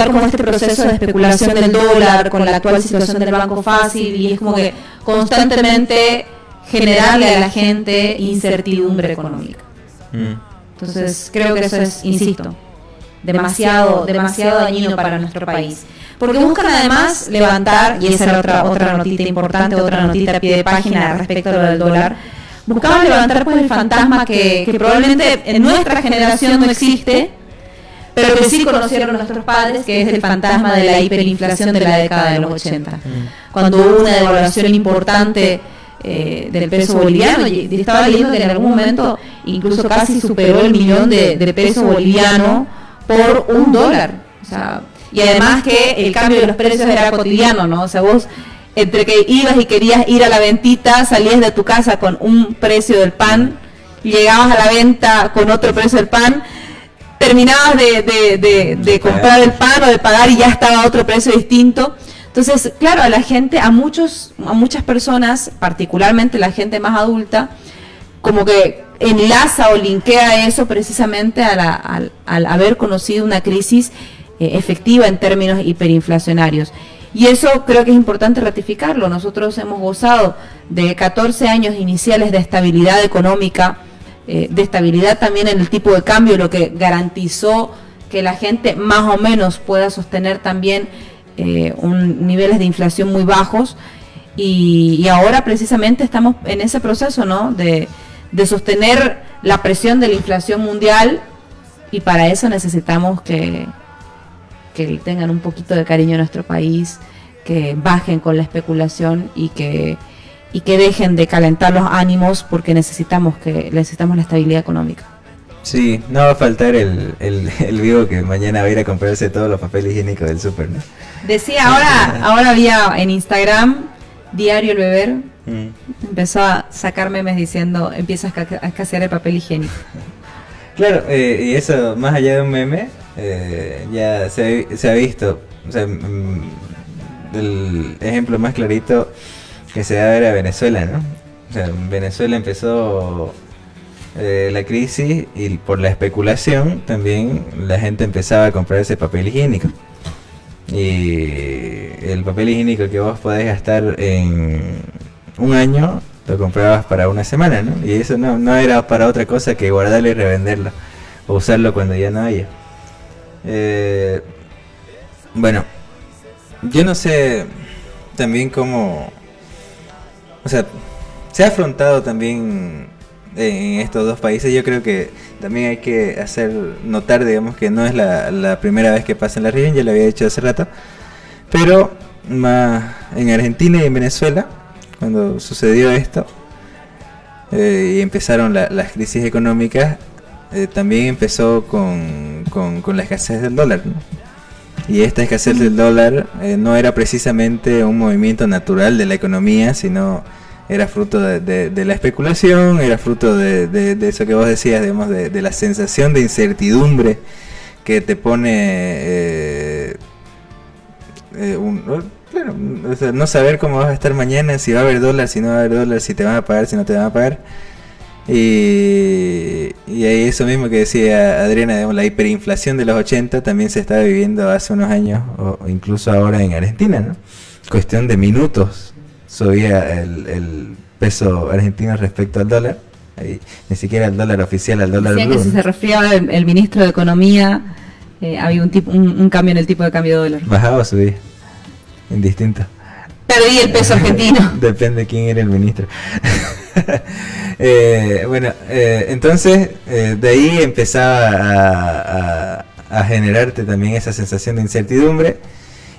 como este proceso de especulación del dólar con la actual situación del Banco Fácil, y es como que constantemente generarle a la gente incertidumbre económica. Entonces creo que eso es, insisto, demasiado dañino para nuestro país. Porque buscan además levantar, y esa era otra notita importante, otra notita a pie de página respecto a lo del dólar, buscaban levantar pues el fantasma que probablemente en nuestra generación no existe, pero que sí conocieron nuestros padres, que es el fantasma de la hiperinflación de la década de los 80. Cuando hubo una devaluación importante del peso boliviano, y estaba leyendo que en algún momento incluso casi superó el millón de peso boliviano por $1. O sea, y además que el cambio de los precios era cotidiano, ¿no? O sea, vos entre que ibas y querías ir a la ventita, salías de tu casa con un precio del pan, llegabas a la venta con otro precio del pan, terminabas de comprar el pan o de pagar y ya estaba otro precio distinto. Entonces, claro, a la gente, a muchas personas, particularmente la gente más adulta, como que enlaza o linkea eso precisamente al haber conocido una crisis efectiva en términos hiperinflacionarios. Y eso creo que es importante ratificarlo. Nosotros hemos gozado de 14 años iniciales de estabilidad económica, de estabilidad también en el tipo de cambio, lo que garantizó que la gente más o menos pueda sostener también niveles de inflación muy bajos, y ahora precisamente estamos en ese proceso, ¿no? de sostener la presión de la inflación mundial, y para eso necesitamos que tengan un poquito de cariño a nuestro país, que bajen con la especulación y que dejen de calentar los ánimos, porque necesitamos la estabilidad económica. Sí, no va a faltar el vivo que mañana va a ir a comprarse todos los papeles higiénicos del súper, ¿no? Decía, ahora había en Instagram, Diario El Beber, empezó a sacar memes diciendo, empieza a escasear el papel higiénico. Claro, y eso, más allá de un meme, ya se ha visto. O sea, el ejemplo más clarito que se da era Venezuela, ¿no? O sea, en Venezuela empezó la crisis, y por la especulación también la gente empezaba a comprar ese papel higiénico. Y el papel higiénico que vos podés gastar en un año, lo comprabas para una semana, ¿no? Y eso no era para otra cosa que guardarlo y revenderlo, o usarlo cuando ya no haya. Bueno, yo no sé también cómo, o sea, se ha afrontado también en estos dos países. Yo creo que también hay que hacer notar, digamos, que no es la primera vez que pasa en la región, ya lo había dicho hace rato, pero más en Argentina y en Venezuela, cuando sucedió esto y empezaron las crisis económicas, también empezó con con la escasez del dólar, ¿no? Y esta escasez del dólar no era precisamente un movimiento natural de la economía, sino era fruto de la especulación, era fruto de eso que vos decías, digamos, de la sensación de incertidumbre que te pone claro, o sea, no saber cómo vas a estar mañana, si va a haber dólar, si no va a haber dólar, si te van a pagar, si no te van a pagar. Y ahí eso mismo que decía Adriana, digamos, la hiperinflación de los 80 también se estaba viviendo hace unos años, o incluso ahora en Argentina, ¿no? Cuestión de minutos subía el peso argentino respecto al dólar, ahí, ni siquiera el dólar oficial al dólar Decían blue, que si ¿no? se resfriaba el ministro de Economía, había un cambio en el tipo de cambio de dólar. Bajaba o subía, indistinto. Perdí el peso argentino. Depende de quién era el ministro. Entonces de ahí empezaba a generarte también esa sensación de incertidumbre,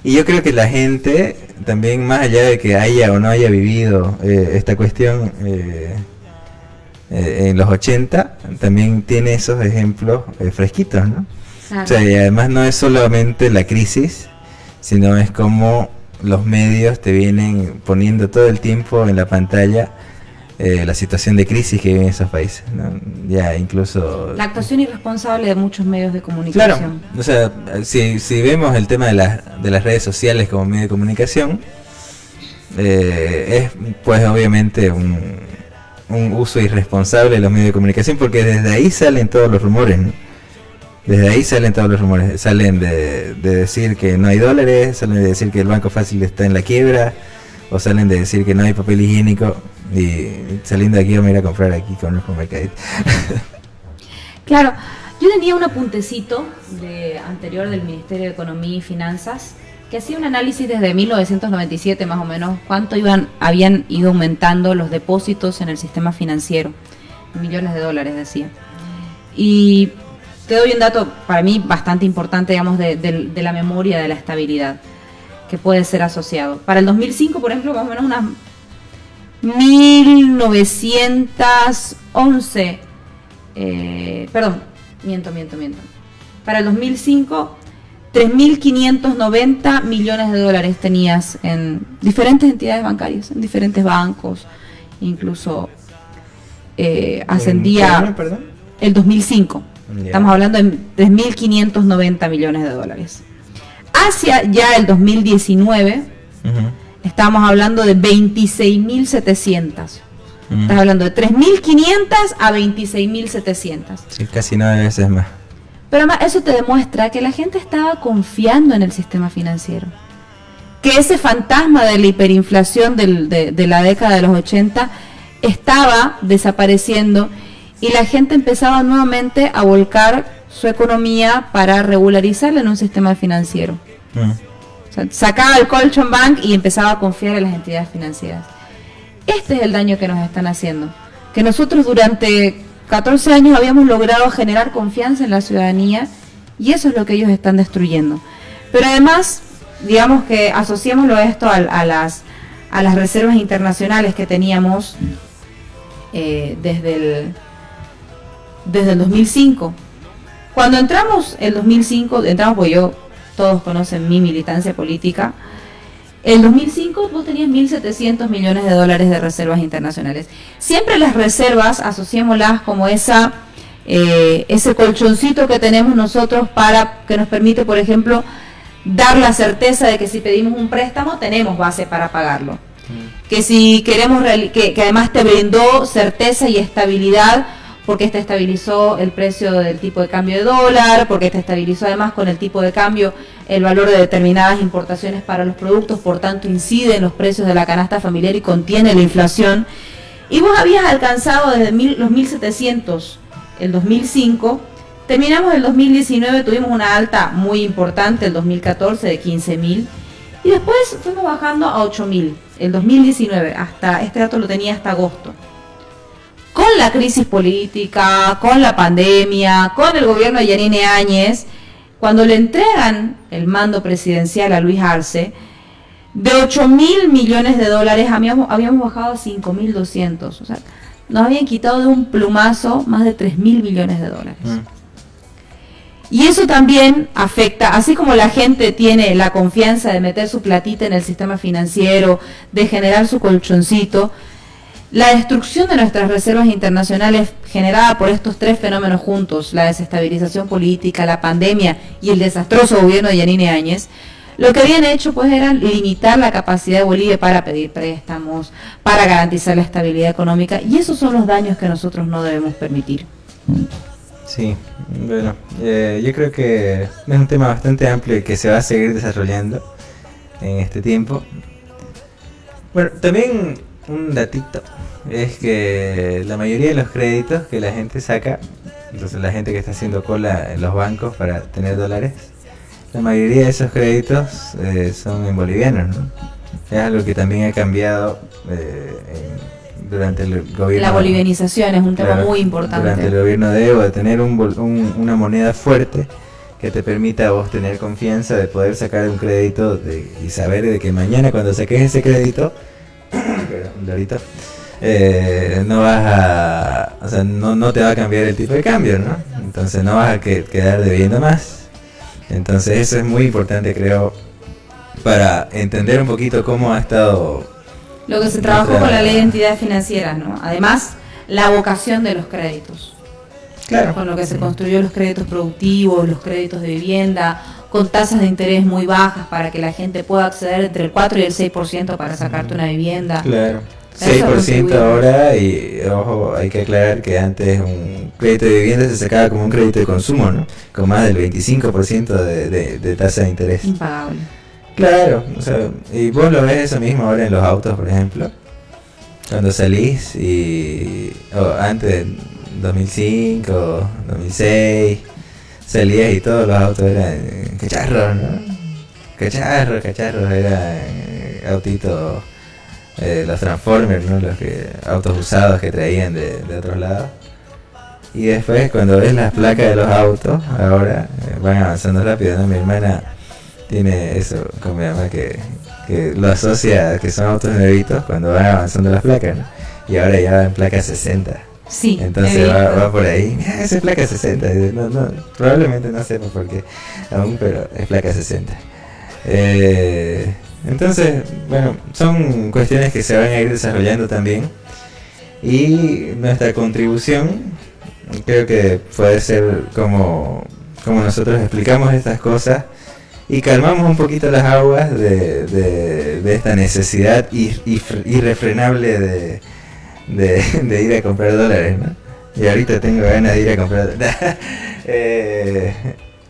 y yo creo que la gente también, más allá de que haya o no haya vivido esta cuestión en los 80, también tiene esos ejemplos fresquitos, ¿no? Claro. O sea, y además no es solamente la crisis, sino es como los medios te vienen poniendo todo el tiempo en la pantalla la situación de crisis que viven esos países, ¿no? Ya incluso La actuación irresponsable de muchos medios de claro, comunicación. o sea, si vemos el tema de las redes sociales como medio de comunicación, es pues obviamente un uso irresponsable de los medios de comunicación, porque desde ahí salen todos los rumores, ¿no? Desde ahí salen todos los rumores, salen de decir que no hay dólares, salen de decir que el Banco Fácil está en la quiebra, o salen de decir que no hay papel higiénico, y saliendo de aquí vamos a ir a comprar aquí con el mercadito. Claro, yo tenía un apuntecito anterior del Ministerio de Economía y Finanzas que hacía un análisis desde 1997 más o menos, cuánto habían ido aumentando los depósitos en el sistema financiero, millones de dólares decía. Y te doy un dato para mí bastante importante, digamos, de la memoria de la estabilidad que puede ser asociado. Para el 2005, por ejemplo, más o menos unas 1911, miento. Para el 2005, 3.590 millones de dólares tenías en diferentes entidades bancarias, en diferentes bancos, incluso ascendía... ¿En qué año, perdón? El 2005. Ya. Estamos hablando de 3.590 millones de dólares. Hacia ya el 2019, estamos hablando de 26.700. Estás hablando de 3.500 a 26.700. Sí, casi 9 veces más. Pero además eso te demuestra que la gente estaba confiando en el sistema financiero. Que ese fantasma de la hiperinflación de la década de los 80 estaba desapareciendo, y la gente empezaba nuevamente a volcar su economía para regularizarla en un sistema financiero. O sea, sacaba el colchón bank y empezaba a confiar en las entidades financieras. Este es el daño que nos están haciendo. Que nosotros durante 14 años habíamos logrado generar confianza en la ciudadanía, y eso es lo que ellos están destruyendo. Pero además, digamos que asociémoslo a esto a las reservas internacionales que teníamos desde el 2005. Cuando entramos el 2005, pues todos conocen mi militancia política. El 2005 vos tenías 1.700 millones de dólares de reservas internacionales. Siempre las reservas, asociémoslas como ese colchoncito que tenemos nosotros que nos permite, por ejemplo, dar la certeza de que si pedimos un préstamo tenemos base para pagarlo. Que si queremos que además te brindó certeza y estabilidad, porque te estabilizó el precio del tipo de cambio de dólar, porque te estabilizó además con el tipo de cambio el valor de determinadas importaciones para los productos, por tanto incide en los precios de la canasta familiar y contiene la inflación. Y vos habías alcanzado desde los 1.700 el 2005, terminamos el 2019, tuvimos una alta muy importante el 2014 de 15.000, y después fuimos bajando a 8.000 el 2019, hasta este dato lo tenía hasta agosto. Con la crisis política, con la pandemia, con el gobierno de Yanine Áñez, cuando le entregan el mando presidencial a Luis Arce, de 8.000 millones de dólares habíamos bajado a 5.200. O sea, nos habían quitado de un plumazo más de 3.000 millones de dólares. Y eso también afecta, así como la gente tiene la confianza de meter su platita en el sistema financiero, de generar su colchoncito, la destrucción de nuestras reservas internacionales generada por estos tres fenómenos juntos, la desestabilización política, la pandemia y el desastroso gobierno de Yanine Áñez, lo que habían hecho pues era limitar la capacidad de Bolivia para pedir préstamos, para garantizar la estabilidad económica, y esos son los daños que nosotros no debemos permitir. Sí, bueno, yo creo que es un tema bastante amplio y que se va a seguir desarrollando en este tiempo. Bueno, también un datito es que la mayoría de los créditos que la gente saca, entonces la gente que está haciendo cola en los bancos para tener dólares, la mayoría de esos créditos son en bolivianos, ¿no? Es algo que también ha cambiado durante el gobierno. La bolivianización es un tema muy importante. Durante el gobierno de Evo, de tener una moneda fuerte que te permita a vos tener confianza de poder sacar un crédito y saber de que mañana cuando saques ese crédito, no vas a, o sea, no te va a cambiar el tipo de cambio, ¿no? Entonces no vas a quedar debiendo más. Entonces eso es muy importante, creo, para entender un poquito cómo ha estado lo que se trabajó con la ley de entidades financieras, ¿no? Además, la vocación de los créditos. Claro. Con lo que se construyó los créditos productivos, los créditos de vivienda, con tasas de interés muy bajas para que la gente pueda acceder entre el 4 y el 6% para sacarte una vivienda. Claro. Eso 6% ahora, y ojo, hay que aclarar que antes un crédito de vivienda se sacaba como un crédito de consumo, ¿no? Con más del 25% de tasa de interés. Impagable. Claro, o sea, y vos lo ves eso mismo ahora en los autos, por ejemplo. Cuando salís antes de 2005, 2006, salías y todos los autos eran cacharros, ¿no? Cacharros, eran autitos, los Transformers, ¿no? Autos usados que traían de otros lados. Y después cuando ves las placas de los autos, ahora van avanzando rápido, ¿no? Mi hermana tiene eso con mi mamá que lo asocia que son autos nuevitos cuando van avanzando las placas, ¿no? Y ahora ya va en placa 60. Sí. Entonces va por ahí. Esa es placa 60. No, probablemente no sepa por qué aún, pero es placa 60. Entonces, bueno, son cuestiones que se van a ir desarrollando también. Y nuestra contribución creo que puede ser como nosotros explicamos estas cosas y calmamos un poquito las aguas de esta necesidad irrefrenable de ir a comprar dólares, ¿no? Y ahorita tengo ganas de ir a comprar dólares.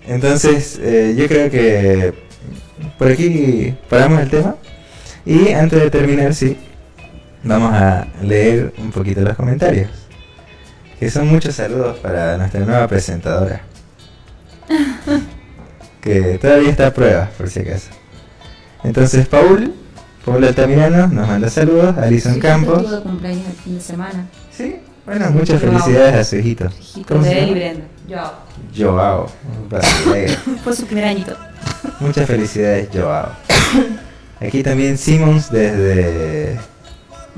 Entonces, yo creo que por aquí paramos el tema. Y antes de terminar, sí, vamos a leer un poquito los comentarios, que son muchos saludos para nuestra nueva presentadora, que todavía está a prueba, por si acaso. Entonces, Paul Altamirano nos manda saludos, Alison Campos. Tuvo cumpleaños el fin de semana. Sí, bueno, muchas felicidades a su hijito. Hijito de él y Brenda. Joao. Fue su primer añito. Muchas felicidades, Joao. Aquí también Simons desde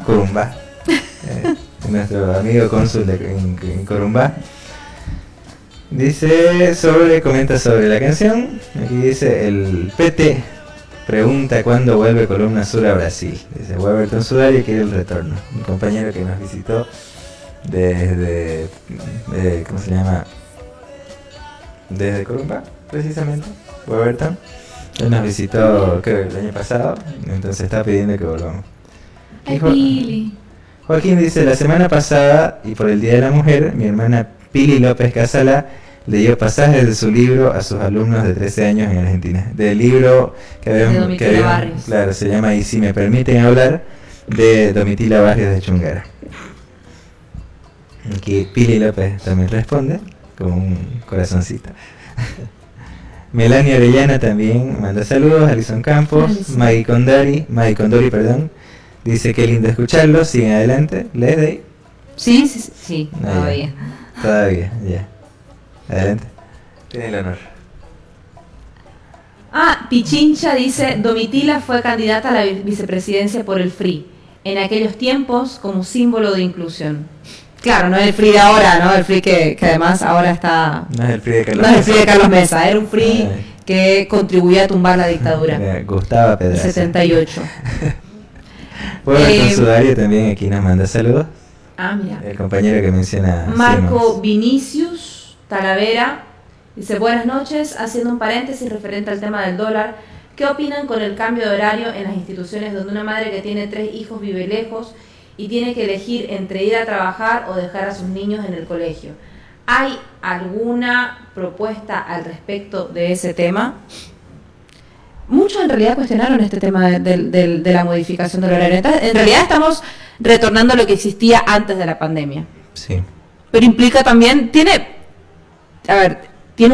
Corumbá, nuestro amigo cónsul en Corumbá. Comenta sobre la canción. Aquí dice: el PT pregunta cuándo vuelve Columna Sur a Brasil. Dice Weberton Sudario quiere el retorno. Un compañero que nos visitó desde ¿cómo se llama? Desde Corumbá, precisamente. Weberton. Él nos visitó, creo, el año pasado. Entonces está pidiendo que volvamos. Ay, Pili. Joaquín dice: la semana pasada y por el Día de la Mujer, mi hermana Pili López Casala leyó pasajes de su libro a sus alumnos de 13 años en Argentina. Del libro que habíamos, Barrios. Claro, se llama Y si me permiten hablar, de Domitila Barrios de Chungara. Aquí Pili López también responde con un corazoncito. Melania Orellana también manda saludos. Alison Campos, Maggie Condori, dice que lindo escucharlo, siguen adelante. Leslie. Sí, Todavía, ya. Adelante. Tiene el honor. Pichincha dice: Domitila fue candidata a la vicepresidencia por el FRI, en aquellos tiempos como símbolo de inclusión. Claro, no es el free de ahora, ¿no? El free que además ahora está... No es el free de Carlos No es el free de Mesa. Carlos Mesa, era un free que contribuía a tumbar la dictadura. Gustavo Pedraza. 78. Pueblo con Sudario también aquí nos manda saludos. Ah, mira. El compañero que menciona. Marco Simons. Vinicius Talavera dice: buenas noches, haciendo un paréntesis referente al tema del dólar. ¿Qué opinan con el cambio de horario en las instituciones donde una madre que tiene 3 hijos vive lejos y tiene que elegir entre ir a trabajar o dejar a sus niños en el colegio? ¿Hay alguna propuesta al respecto de ese tema? Muchos en realidad cuestionaron este tema de la modificación del horario. En realidad estamos retornando a lo que existía antes de la pandemia. Sí. Pero implica también, tiene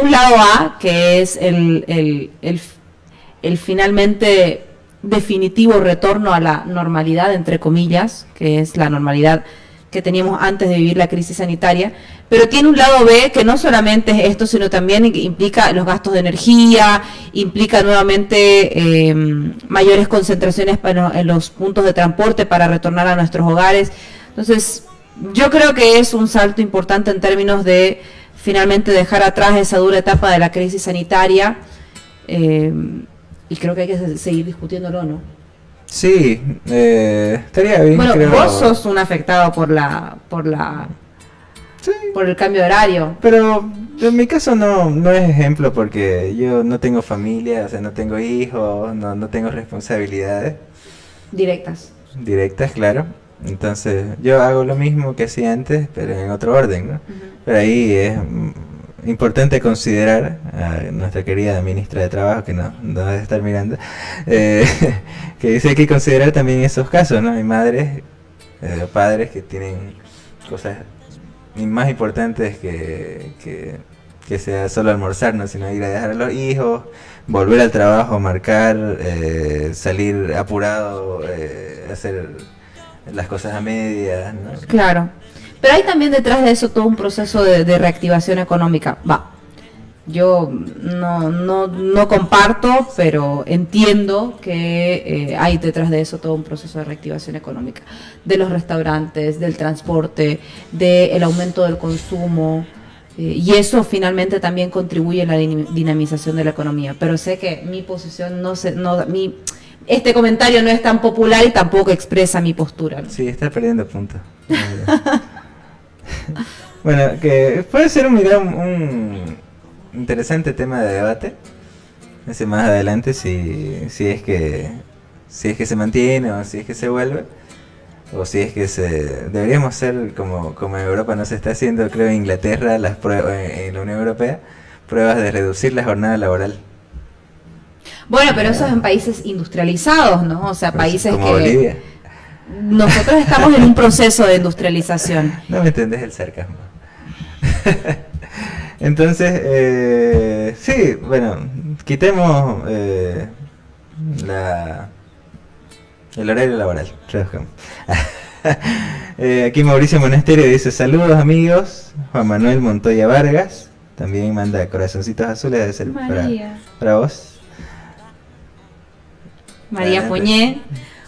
un lado A, que es el finalmente definitivo retorno a la normalidad, entre comillas, que es la normalidad que teníamos antes de vivir la crisis sanitaria, pero tiene un lado B que no solamente es esto, sino también implica los gastos de energía, implica nuevamente mayores concentraciones en los puntos de transporte para retornar a nuestros hogares. Entonces, yo creo que es un salto importante en términos de finalmente dejar atrás esa dura etapa de la crisis sanitaria, y creo que hay que seguir discutiéndolo, ¿no? Sí, estaría bien. Bueno, creo. vos sos un afectado por Sí. por el cambio de horario. Pero en mi caso no es ejemplo porque yo no tengo familia, o sea, no tengo hijos, no tengo responsabilidades Directas. directas, claro. Entonces yo hago lo mismo que hacía antes, pero en otro orden, ¿no? Pero ahí es importante considerar a nuestra querida ministra de Trabajo, que no debe estar mirando, que dice que hay que considerar también esos casos, ¿no? Hay madres, padres que tienen cosas más importantes que sea solo almorzar, ¿no? Sino ir a dejar a los hijos, volver al trabajo, marcar, salir apurado, hacer las cosas a medias, ¿no? Claro. Pero hay también detrás de eso todo un proceso de reactivación económica. Yo no comparto, pero entiendo que hay detrás de eso todo un proceso de reactivación económica. De los restaurantes, del transporte, del aumento del consumo. Y eso finalmente también contribuye a la dinamización de la economía. Pero sé que mi posición este comentario no es tan popular y tampoco expresa mi postura, ¿no? Sí, está perdiendo puntos. Bueno, que puede ser un interesante tema de debate. Ese más adelante si es que se mantiene o si es que se vuelve. O si es que deberíamos hacer como en Europa no se está haciendo, creo en Inglaterra, las pruebas en la Unión Europea, pruebas de reducir la jornada laboral. Bueno, pero eso es en países industrializados, ¿no? O sea, Pues, países como que Bolivia. nosotros estamos en un proceso de industrialización. No me entendés el sarcasmo. Entonces, sí, bueno, quitemos el horario laboral. Reduzcamos. Aquí Mauricio Monasterio dice: saludos amigos. Juan Manuel Montoya Vargas también manda corazoncitos azules, debe ser para vos. María Adelante. Foñé.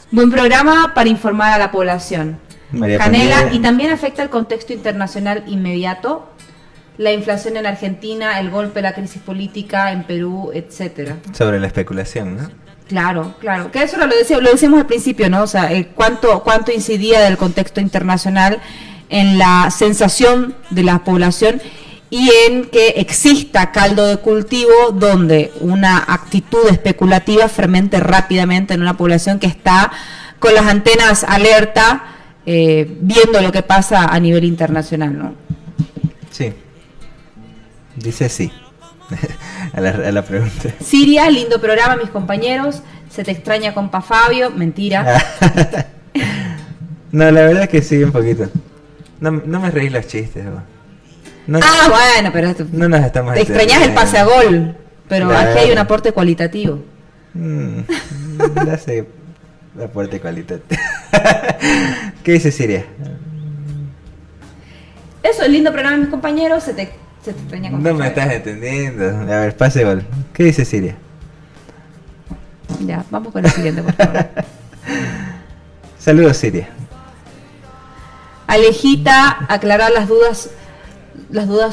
Buen programa para informar a la población. María Canela, Foñé. y también afecta el contexto internacional inmediato, la inflación en Argentina, el golpe, la crisis política en Perú, etcétera. Sobre la especulación, ¿no? Claro, que eso lo decíamos al principio, ¿no? O sea, cuánto incidía del contexto internacional en la sensación de la población y en que exista caldo de cultivo donde una actitud especulativa fermente rápidamente en una población que está con las antenas alerta, viendo lo que pasa a nivel internacional, ¿no? Sí. Dice sí. a la pregunta. Siria, lindo programa, mis compañeros. Se te extraña, compa Fabio. Mentira. No, la verdad es que sí, un poquito. No me reís los chistes, vos. No, Bueno, pero esto, no nos estamos te extrañas el pase a gol. Pero Claro. aquí hay un aporte cualitativo. Ya sé, aporte cualitativo. ¿Qué dice Siria? Eso, lindo programa, mis compañeros. Se te extraña, compa No me Fabio. estás entendiendo. A ver, pase gol. ¿Qué dice Siria? Ya, vamos con el siguiente, por favor. Saludos, Siria. Alejita, aclarar las dudas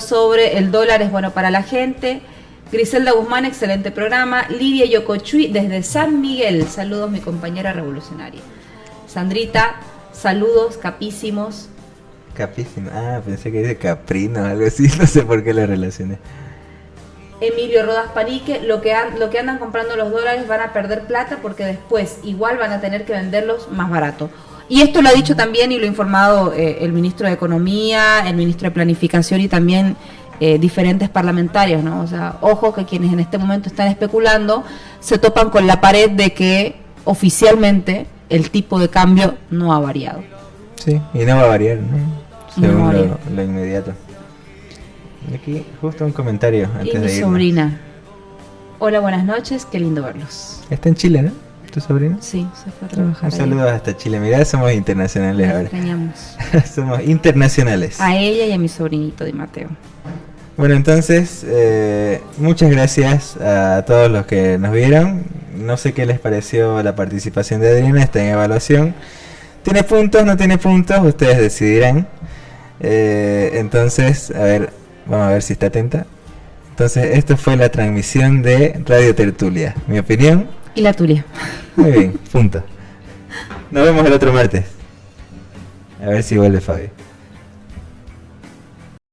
sobre el dólar es bueno para la gente. Griselda Guzmán, excelente programa. Lidia Yocochuy desde San Miguel, saludos mi compañera revolucionaria. Sandrita, saludos capísimos. Capísimo. Pensé que dice caprino o algo así, no sé por qué lo relacioné. Emilio Rodas Panique, lo que andan comprando los dólares van a perder plata porque después igual van a tener que venderlos más barato. Y esto lo ha dicho también y lo ha informado el ministro de Economía, el ministro de Planificación y también diferentes parlamentarios, ¿no? O sea, ojo que quienes en este momento están especulando se topan con la pared de que oficialmente el tipo de cambio no ha variado. Sí, y no va a variar, ¿no? Según No varía. lo inmediato. Aquí justo un comentario antes Y mi de irnos. sobrina. Hola, buenas noches, qué lindo verlos. Está en Chile, ¿no? ¿Tu sobrino? Sí, se fue a trabajar. Un saludo hasta Chile. Mirá, somos internacionales La ahora. extrañamos. Somos internacionales. A ella y a mi sobrinito Di Mateo. Bueno, entonces, muchas gracias a todos los que nos vieron. No sé qué les pareció la participación de Adriana, está en evaluación. ¿Tiene puntos? ¿No tiene puntos? Ustedes decidirán. Entonces, a ver, vamos a ver si está atenta. Entonces, esto fue la transmisión de Radio Tertulia. Mi opinión. Y la tuya. Muy bien, punto. Nos vemos el otro martes. A ver si vuelve Fabio.